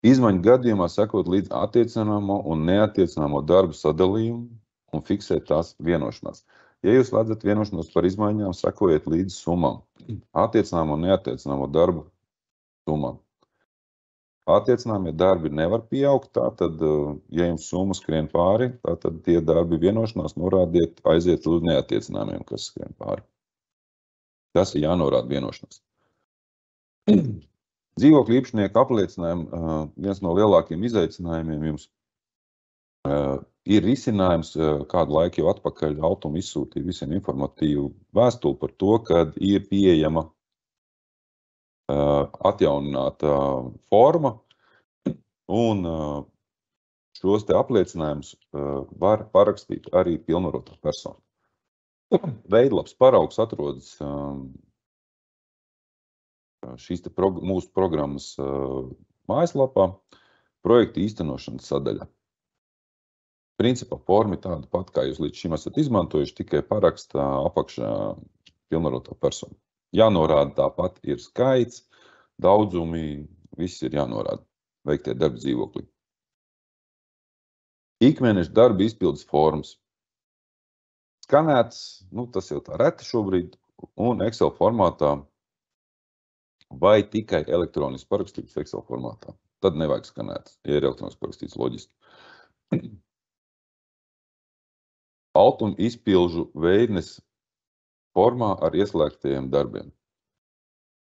Izmaiņu gadījumā sekot līdz attiecināmo un neattiecināmo darbu sadalījumu un fiksēt tās vienošanās. Ja jūs slēdzat vienošanos par izmaiņām, sekojiet līdz summām. Attiecināmo un neattiecināmo darbu summām. Attiecināmie darbi nevar pieaugt, tātad, ja jums summa skrien pāri, tātad tie darbi vienošanās norādiet, aiziet uz neattiecināmiem, kas skrien pāri. Tas ir jānorāda vienošanās. Dzīvokļu īpašnieku apliecinājumu viens no lielākiem izaicinājumiem jums ir risinājums, kādu laiku jau atpakaļ Altuma izsūtīja visiem informatīvu vēstuli par to, kad ir pieejama atjaunināta forma un šos te apliecinājumus var parakstīt arī pilnvarotā persona. Veidlaps paraugs atrodas šīs te mūsu programmas mājaslapā, projekta īstenošanas sadaļā. Principā forma ir tāda pat, kā jūs līdz šim esat izmantojuši, tikai parakstā apakšā pilnvarotā persona. Jānorāda tāpat ir skaits, daudzumi, viss ir jānorāda veiktie darbi dzīvoklī. Ikmēneša darba izpildes formas. Skanēts, tas jau tā reti šobrīd, un Excel formātā vai tikai elektroniski parakstīts Excel formātā. Tad nevajag skanēt, ja ir elektroniski parakstīts loģiski. Altuma izpilžu veidnes formā ar ieslēgtajiem darbiem.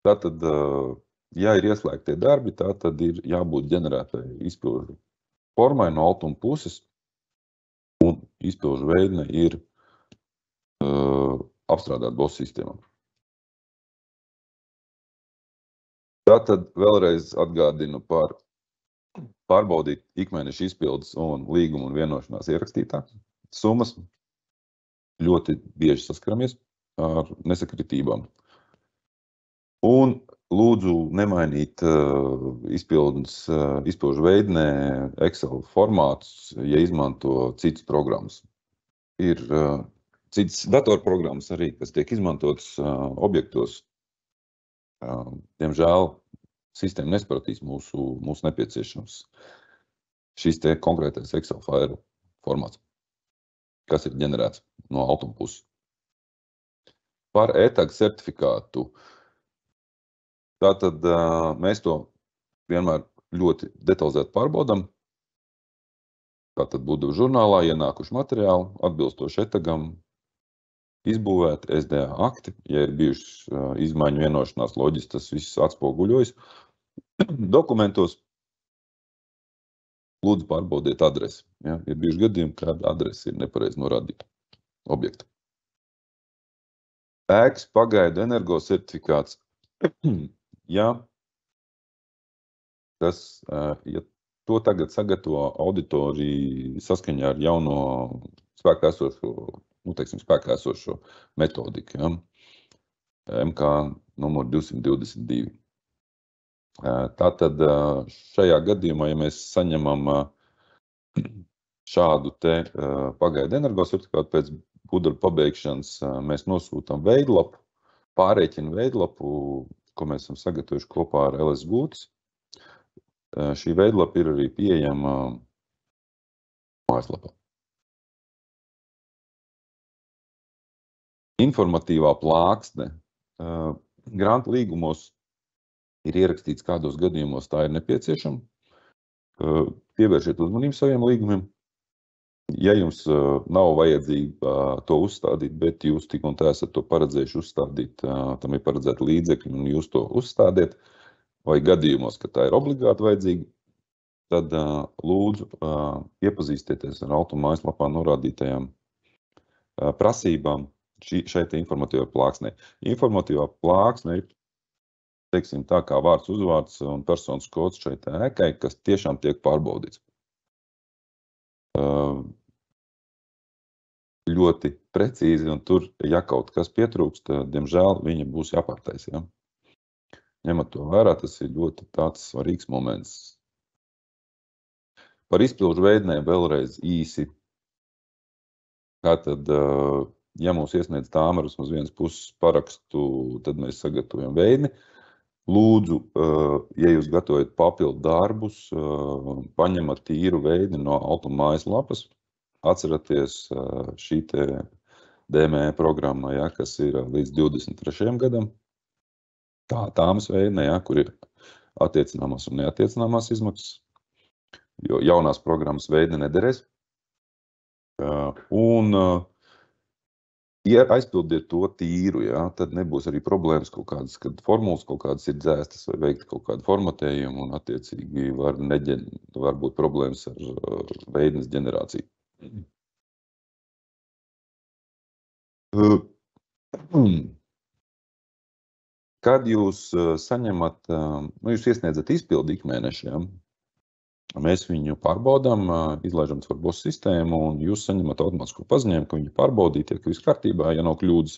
Tātad, ja ir ieslēgtie darbi, tātad ir jābūt ģenerētai izpilžu formai no Altuma puses, un izpilžu veidne ir apstrādāt BOS sistēmām. Tātad vēlreiz atgādinu par pārbaudīt ikmēneša izpildes un līguma un vienošanās ierakstītā summas. Ļoti bieži saskaramies ar nesakritībām. Un lūdzu nemainīt izpilžu veidnē Excel formātus, ja izmanto citas programmas. Ir citas datorprogrammas arī, kas tiek izmantotas objektos. Diemžēl sistēma nespratīs mūsu nepieciešams šis te konkrētais Excel failu formāts, kas ir ģenerēts no Altuma puses. Par e-tag certifikātu. Tātad mēs to vienmēr ļoti detalizēti pārbaudam. Tātad būtu žurnālā ienākuši materiāli, atbilstoši e-tagam, izbūvēti SDA akti, ja ir bijušas izmaiņu vienošanās loģis, tas viss atspoguļojas. Dokumentos lūdzu pārbaudiet adresi. Ja? Ir bijuši gadījumi, kad adresi ir nepareizi norādīta objekta. Ēkas pagaidu energo certifikāts. Ja to tagad sagatavo auditori saskaņā ar jauno spēkā esošo metodiku, ja? MK numur 222. Tātad šajā gadījumā, ja mēs saņemam šādu te pagaidu energo certifikātu pēc gudra pabeigšanas, mēs nosūtam veidlapu, pārēķinu veidlapu, ko mēs esam sagatavojuši kopā ar LS Gūtis. Šī veidlapa ir arī pieejama mājaslapā. Informatīvā plāksne. Grantu līgumos ir ierakstīts, kādos gadījumos tā ir nepieciešama. Pievēršiet uzmanību saviem līgumiem. Ja jums nav vajadzīga to uzstādīt, bet jūs tik un tā esat to paredzējuši uzstādīt, tam ir paredzēti līdzekļi un jūs to uzstādiet, vai gadījumos, ka tā ir obligāti vajadzīga, tad lūdzu iepazīstieties ar Altuma mājaslapā norādītajām prasībām šai te informatīvā plāksnē. Informatīvā plāksne ir, teiksim, tā kā vārds, uzvārds un personas kods šai te ēkai, kas tiešām tiek pārbaudīts. Ļoti precīzi, un tur, ja kaut kas pietrūkst, diemžēl viņa būs jāpārtaisa. Ja? Ņemot to vērā, tas ir ļoti tāds svarīgs moments. Par izpilžu veidnēm vēlreiz īsi. Tātad, ja mums iesniedz tāmeris uz vienas puses parakstu, tad mēs sagatavojam veidni. Lūdzu, ja jūs gatavojat papildu darbus, paņemat tīru veidni no Altuma mājaslapas, atceraties šī te DME programma, ja, kas ir līdz 23. gadam. Tāmas veidne, ja, kur ir attiecināmās un neattiecināmās izmaksas, jo jaunās programmas veidne nederēs. Un, ja aizpildiet to tīru, ja, tad nebūs arī problēmas kaut kādas, kad formulas kaut kādas ir dzēstas vai veikta kaut kādu formatējumu un attiecīgi var būt problēmas ar veidnes ģenerāciju. Kad jūs saņemat, jūs iesniedzat izpildi ikmēneši, ja, mēs viņu pārbaudām, izlaižam caur BOS sistēmu un jūs saņemat automātisko paziņojumu, ka viņu pārbaudīt, ja viss kārtībā, ja nav kļūdas.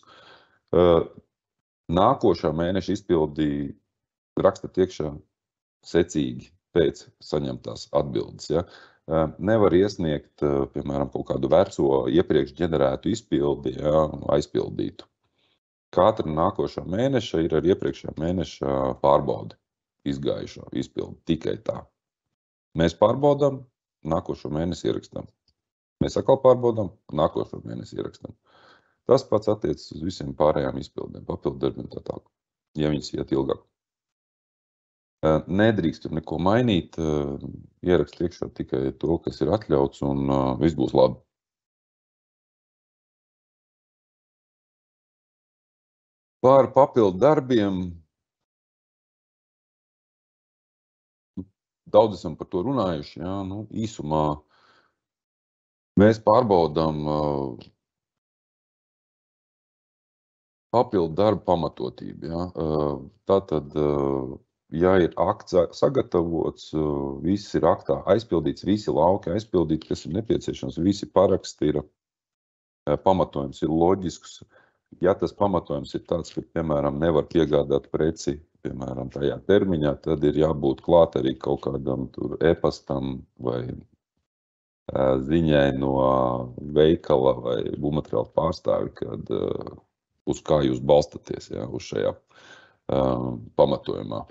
Nākošā mēneša izpildi rakstat iekšā secīgi pēc saņemtās atbildes. Ja. Nevar iesniegt, piemēram, kaut kādu veco iepriekš ģenerētu izpildi, ja, aizpildītu. Katra nākošā mēneša ir ar iepriekšējā mēneša pārbaudi izgājušo izpildi, tikai tā. Mēs pārbaudām, nākošo mēnesi ierakstām. Mēs atkal pārbaudām, nākošo mēnesi ierakstām. Tas pats attiecas uz visiem pārējām izpildēm, papildu darbiem tā tālāk, ja viņas iet ilgāk. Nedrīkst tur neko mainīt, ierakst iekšā tikai to, kas ir atļauts, un viss būs labi. Par papildu darbiem. Daudz esam par to runājuši, ja, nu, īsumā mēs pārbaudām Papildu darba pamatotība. Ja? Tātad, ja ir akts sagatavots, viss ir aktā aizpildīts, visi lauki aizpildīti, kas ir nepieciešams, visi paraksti ir, pamatojums ir loģisks. Ja tas pamatojums ir tāds, ka, piemēram, nevar piegādāt preci, piemēram, tajā termiņā, tad ir jābūt klāt arī kaut kādam tur e-pastam vai ziņai no veikala vai būvmateriālu pārstāvi, kad uz kā jūs balstaties, ja, uz šajā pamatojumā.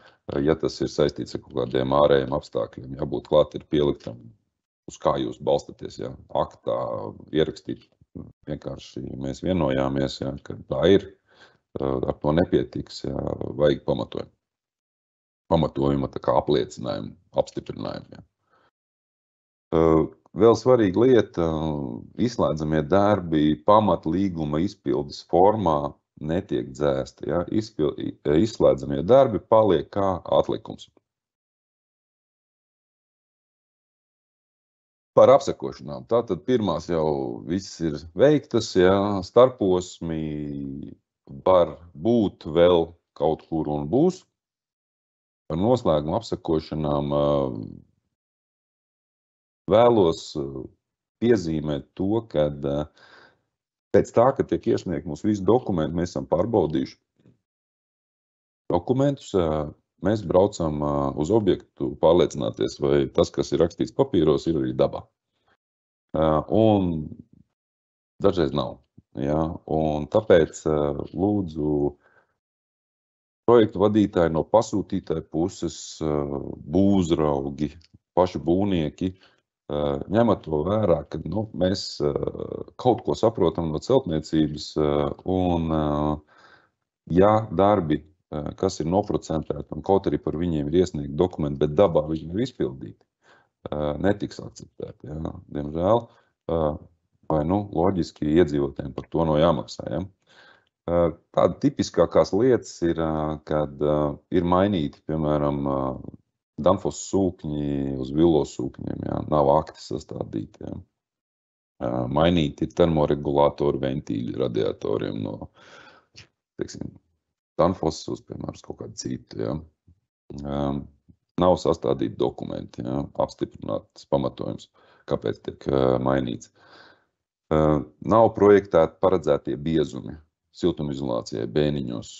Ja tas ir saistīts ar kaut kādiem ārējiem apstākļiem, jābūt klāt ir pieliktam, uz kā jūs balstaties, ja, aktā ierakstīt. Vienkārši mēs vienojāmies, ja, ka tā ir, ar to nepietiks, ja, vajag pamatojumu. Pamatojuma tā kā apliecinājumu, apstiprinājumu. Ja. Vēl svarīga lieta, izslēdzamie darbi pamatlīguma izpildes formā netiek dzēsti. Ja? Izslēdzamie darbi paliek kā atlikums. Par apsekošanām. Tātad pirmās jau viss ir veiktas, ja? Starposmi var būt vēl kaut kur un būs. Par noslēgumu apsekošanām vēlos piezīmēt to, ka pēc tā, ka tiek iesniegt mums visi dokumenti, mēs esam pārbaudījuši dokumentus, mēs braucam uz objektu pārliecināties, vai tas, kas ir rakstīts papīros, ir arī dabā. Un dažreiz nav. Ja? Un tāpēc lūdzu projektu vadītāji no pasūtītāja puses, būvzraugi, paši būvnieki, ņemot to vērā, ka mēs kaut ko saprotam no celtniecības un ja darbi, kas ir noprocentēti un kaut arī par viņiem ir iesniegti dokumenti, bet dabā viņi ir izpildīti, netiks akceptēti. Ja? Diemžēl, vai loģiski iedzīvotājiem par to jāmaksā. Ja? Tāda tipiskākās lietas ir, kad ir mainīti, piemēram, Danfoss sūkņi uz Villos sūkņiem, ja, nav akti sastādīti. Ja. Mainīti ir termoregulātori ventīļi radiatoriem no, teiksim, Danfoss uz, piemēram, kaut kādu citu. Ja. Nav sastādīti dokumenti, ja, apstiprināts pamatojums, kāpēc tiek mainīts. Nav projektēti paredzētie biezumi siltumizolācijai bēniņos.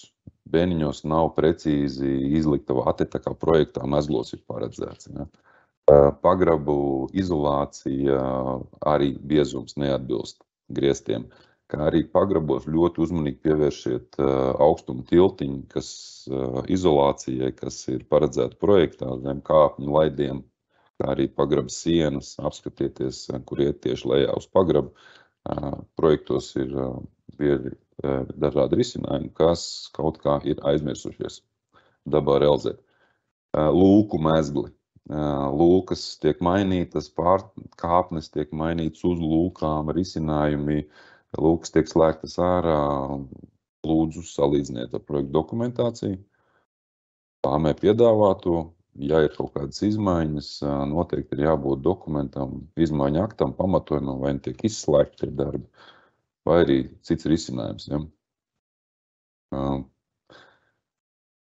Bēniņos nav precīzi izlikta vate, tā kā projektā mezglos ir paredzēts. Ja. Pagrabu izolācija arī biezums neatbilst griestiem, kā arī pagrabos ļoti uzmanīgi pievēršiet augstumu tiltiņu, kas izolācijai, kas ir paredzēta projektā zem kāpņu laidiem, kā arī pagrabas sienas, apskatieties, kur iet tieši lejā uz pagrabu. Projektos ir bieži dažādi risinājumi, kas kaut kā ir aizmirsušies dabā realizēt. Lūku mezgli. Lūkas tiek mainītas, kāpnes tiek mainītas uz lūkām, risinājumi, lūkas tiek slēgtas ārā. Lūdzu, salīdziniet ar projektu dokumentāciju. Plānē piedāvāto, ja ir kaut kādas izmaiņas, noteikti ir jābūt dokumentam, izmaiņu aktam, pamatojumam, vai tiek izslēgti tie darbi. Vai arī cits risinājums. Ja?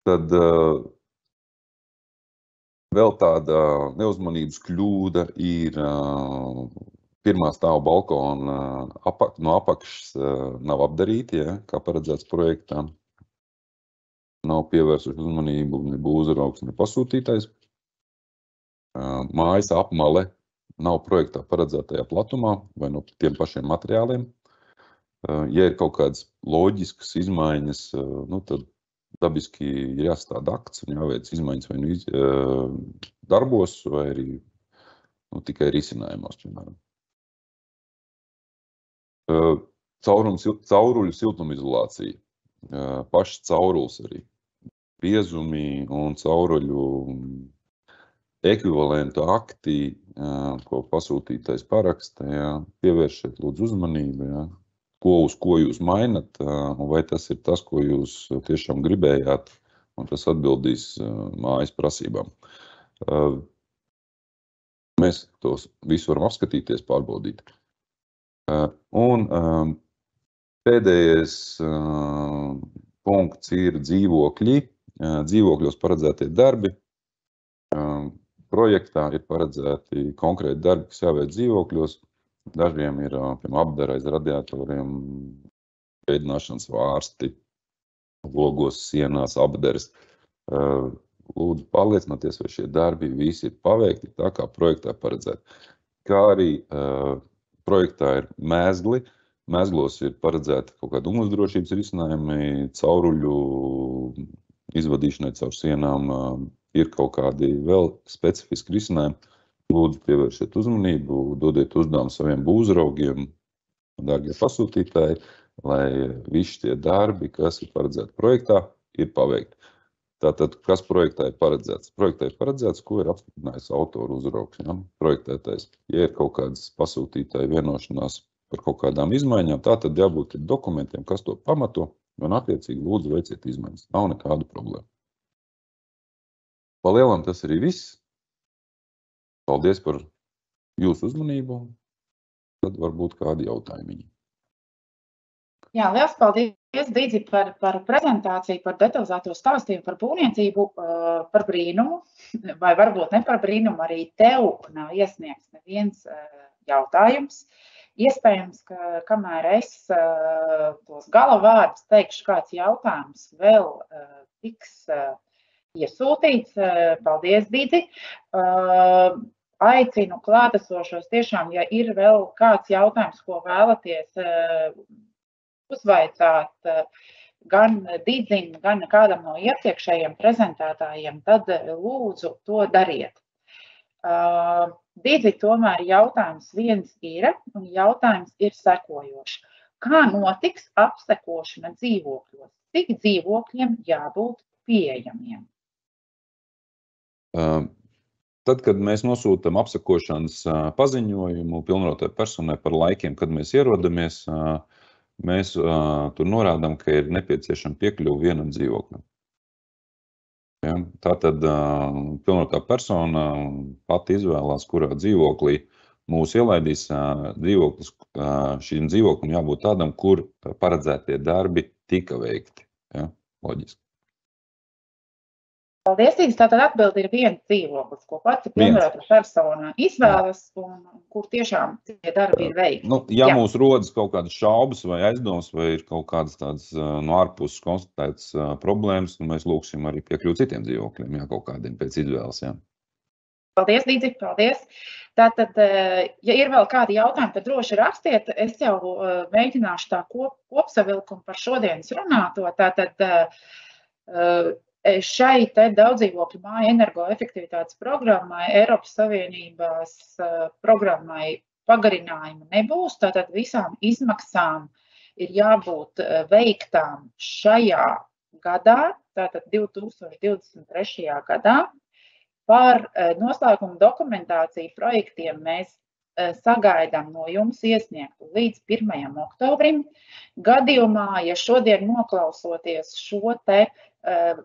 Tad vēl tāda neuzmanības kļūda ir pirmā stāva balkona no apakšas nav apdarīti, ja? Kā paredzēts projektā. Nav pievērsuši uzmanību ne būvzraugs, ne pasūtītājs. Mājas apmale nav projektā paredzētajā platumā vai no tiem pašiem materiāliem. Ja ir kaut kādas loģiskas izmaiņas, tad dabiski ir jāstāda akts un jāveic izmaiņas vai darbos, vai arī tikai risinājumos, piemēram. Cauruļu siltumizolācija, pašs cauruls arī, biezumi un cauruļu ekvivalentu akti, ko pasūtītais paraksta, ja, pievēršiet lūdzu uzmanību, ja. Uz ko jūs mainat, un vai tas ir tas, ko jūs tiešām gribējāt, un tas atbildīs mājas prasībām. Mēs tos visu varam apskatīties, pārbaudīt. Un Pēdējais punkts ir dzīvokļi. Dzīvokļos paredzētie darbi. Projektā ir paredzēti konkrēti darbi, kas jāveic dzīvokļos. Dažiem ir apdara aiz radiatoriem, veidināšanas vārsti, logos, sienās, apdares. Lūdzu pārliecināties, vai šie darbi visi ir paveikti tā, kā projektā paredzēti. Kā arī projektā ir mēzgli. Mēzglos ir paredzēti kaut kādi ugunsdrošības risinājumi, cauruļu izvadīšanai caur sienām, ir kaut kādi vēl specifiski risinājumi. Lūdzu, pievēršiet uzmanību, dodiet uzdevumu saviem būvzraugiem, dārgie pasūtītāji, lai visi tie darbi, kas ir paredzēti projektā, ir paveikti. Tātad, kas projektā ir paredzēts? Projektā ir paredzēts, ko ir apstiprinājis autoru uzraugs, ja? Projektētais. Ja ir kaut kādas pasūtītāja vienošanās par kaut kādām izmaiņām, tātad jābūt dokumentiem, kas to pamato, un attiecīgi lūdzu veiciet izmaiņas. Nav nekādu problēmu. Palielam tas arī viss. Paldies par jūsu uzmanību. Tad varbūt kādi jautājumi. Jā, liels paldies, Dīdzi, par prezentāciju, par detalizēto stāstījumu par būvniecību, par brīnumu, vai varbūt ne par brīnumu, arī tev nav iesniegts neviens jautājums. Iespējams, ka kamēr es tos gala vārdus teikšu, kāds jautājums vēl tiks iesūtīts. Paldies, Dīdzi. Aicinu klātesošos tiešām, ja ir vēl kāds jautājums, ko vēlaties uzvaicāt gan Dīdzim, gan kādam no iepriekšējiem prezentētājiem, tad lūdzu to dariet. Dīdzi, tomēr jautājums viens ir, un jautājums ir sekojošs. Kā notiks apsekošana dzīvokļos? Cik dzīvokļiem jābūt pieejamiem? Tad, kad mēs nosūtam apsekošanas paziņojumu pilnvarotai personai par laikiem, kad mēs ierodamies, mēs tur norādām, ka ir nepieciešama piekļuva vienam dzīvoklim. Ja? Tātad pilnvarotā persona pati izvēlās, kurā dzīvoklī mūs ielaidīs. Šīm dzīvoklim jābūt tādam, kur paredzētie darbi tika veikti. Ja? Loģiski. Paldies, Dīdzi. Tātad atbildi ir viens dzīvoklis, ko pati pilnvarotā persona izvēlas un kur tiešām tie darbi ir veikti. Ja mūs rodas kaut kādas šaubas vai aizdomas, vai ir kaut kādas tādas no ārpuses konstatētas problēmas, mēs lūksim arī piekļūt citiem dzīvokļiem, kaut kādiem pēc izvēles. Jā. Paldies, Dīdzi, paldies. Tātad, ja ir vēl kādi jautājumi, tad droši rakstiet. Es jau mēģināšu tā kopsavilkumu par šodienas runāto. Tātad, šai te daudzdzīvokļu māju energoefektivitātes programmai, Eiropas Savienības programmai pagarinājumu nebūs. Tātad visām izmaksām ir jābūt veiktām šajā gadā, tātad 2023. gadā. Par noslēguma dokumentāciju projektiem mēs sagaidām no jums iesniegtu līdz 1. oktobrim. Gadījumā, ja šodien noklausoties šo te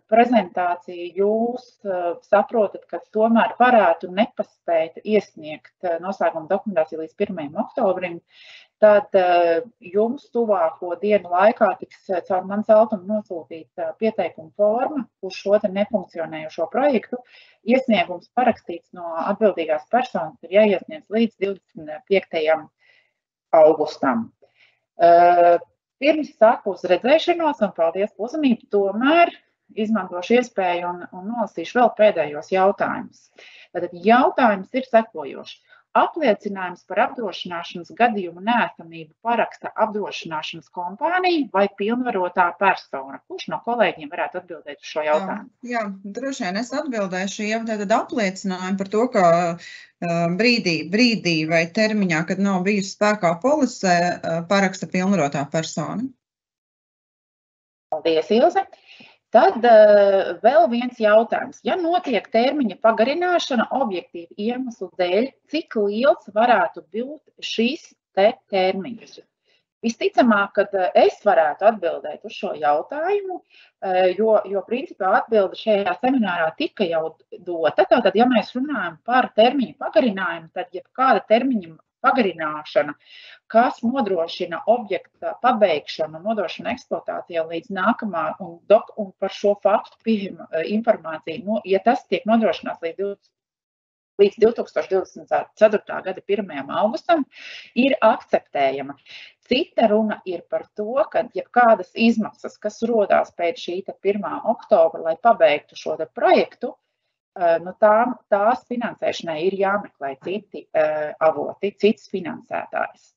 prezentāciju, jūs saprotat, ka tomēr varētu nepaspēt iesniegt noslēguma dokumentāciju līdz 1. oktobrim, tad jums tuvāko dienu laikā tiks caur mans āltumu nosūtīta pieteikuma forma uz šo te nefunkcionējošo projektu. Iesniegums parakstīts no atbildīgās personas ir jāiesniedz līdz 25. augustam. Pirms saku uz redzēšanos un paldies par uzmanību, tomēr izmantošu iespēju un nolasīšu vēl pēdējos jautājumus. Tātad jautājums ir sekojošs. Apliecinājums par apdrošināšanas gadījumu neesamību paraksta apdrošināšanas kompānija vai pilnvarotā persona? Kurš no kolēģiem varētu atbildēt uz šo jautājumu? Jā, droši vien es atbildēšu. Ja tātad apliecinājumu par to, ka brīdī vai termiņā, kad nav bijusi spēkā polise, paraksta pilnvarotā persona. Paldies, Ilze. Tad vēl viens jautājums. Ja notiek termiņa pagarināšana objektīvu iemeslu dēļ, cik liels varētu būt šīs termiņas? Visticamāk, kad es varētu atbildēt uz šo jautājumu, jo principā atbilde šajā seminārā tika jau dota. Tātad, ja mēs runājam par termiņu pagarinājumu, tad jebkāda termiņa pagarināšana, kas nodrošina objekta pabeigšanu, nodrošina eksploatāciju līdz nākamā un par šo faktu pieejama informācija, ja tas tiek nodrošināts līdz 2024. gada 1. augustam, ir akceptējama. Cita runa ir par to, ka jebkādas izmaksas, kas rodās pēc šī 1. oktobra, lai pabeigtu šo projektu, tās finansēšanai ir jāmeklē citi avoti, cits finansētājs.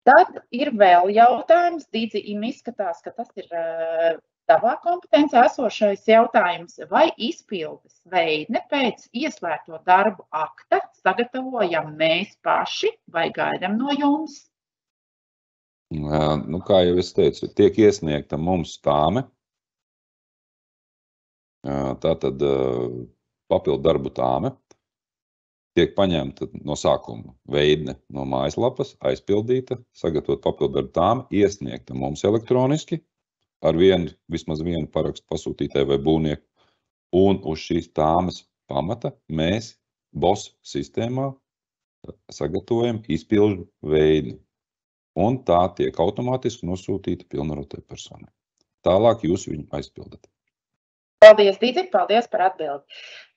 Tad ir vēl jautājums, Dīdzi, izskatās, ka tas ir tavā kompetencē esošais jautājums, vai izpildes veidne pēc ieslēgto darbu akta sagatavojam mēs paši vai gaidām no jums? Kā jau es teicu, tiek iesniegta mums tāme. Tātad papildu darbu tāme tiek paņemta no sākuma veidne no mājaslapas, aizpildīta, sagatavot papildu darbu tāme, iesniegta mums elektroniski ar vismaz vienu parakstu pasūtītāju vai būvnieku, un uz šīs tāmes pamata mēs BOS sistēmā sagatavojam izpildu veidni, un tā tiek automātiski nosūtīta pilnvarotai personai. Tālāk jūs viņu aizpildat. Paldies, Dīdzi, paldies par atbildi.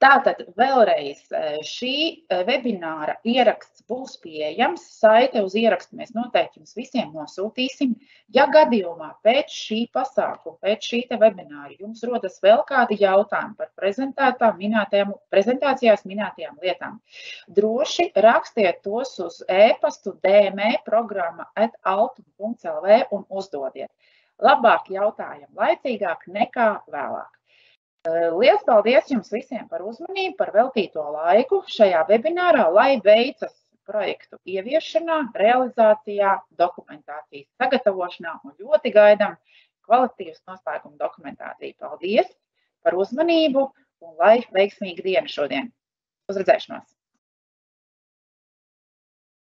Tātad vēlreiz šī webināra ieraksts būs pieejams. Saite uz ierakstu mēs noteikti jums visiem nosūtīsim. Ja gadījumā pēc šī pasākuma, pēc šī webināra jums rodas vēl kādi jautājumi par prezentācijās minētajām lietām, droši rakstiet tos uz e-pastu dme.programma@altum.lv un uzdodiet. Labāk jautājam laicīgāk nekā vēlāk. Liels paldies jums visiem par uzmanību, par veltīto laiku šajā webinārā, lai veicas projektu ieviešanā, realizācijā, dokumentācijas sagatavošanā un ļoti gaidām kvalitīvas noslēguma dokumentāciju. Paldies par uzmanību un lai veiksmīga diena šodien. Uz redzēšanos!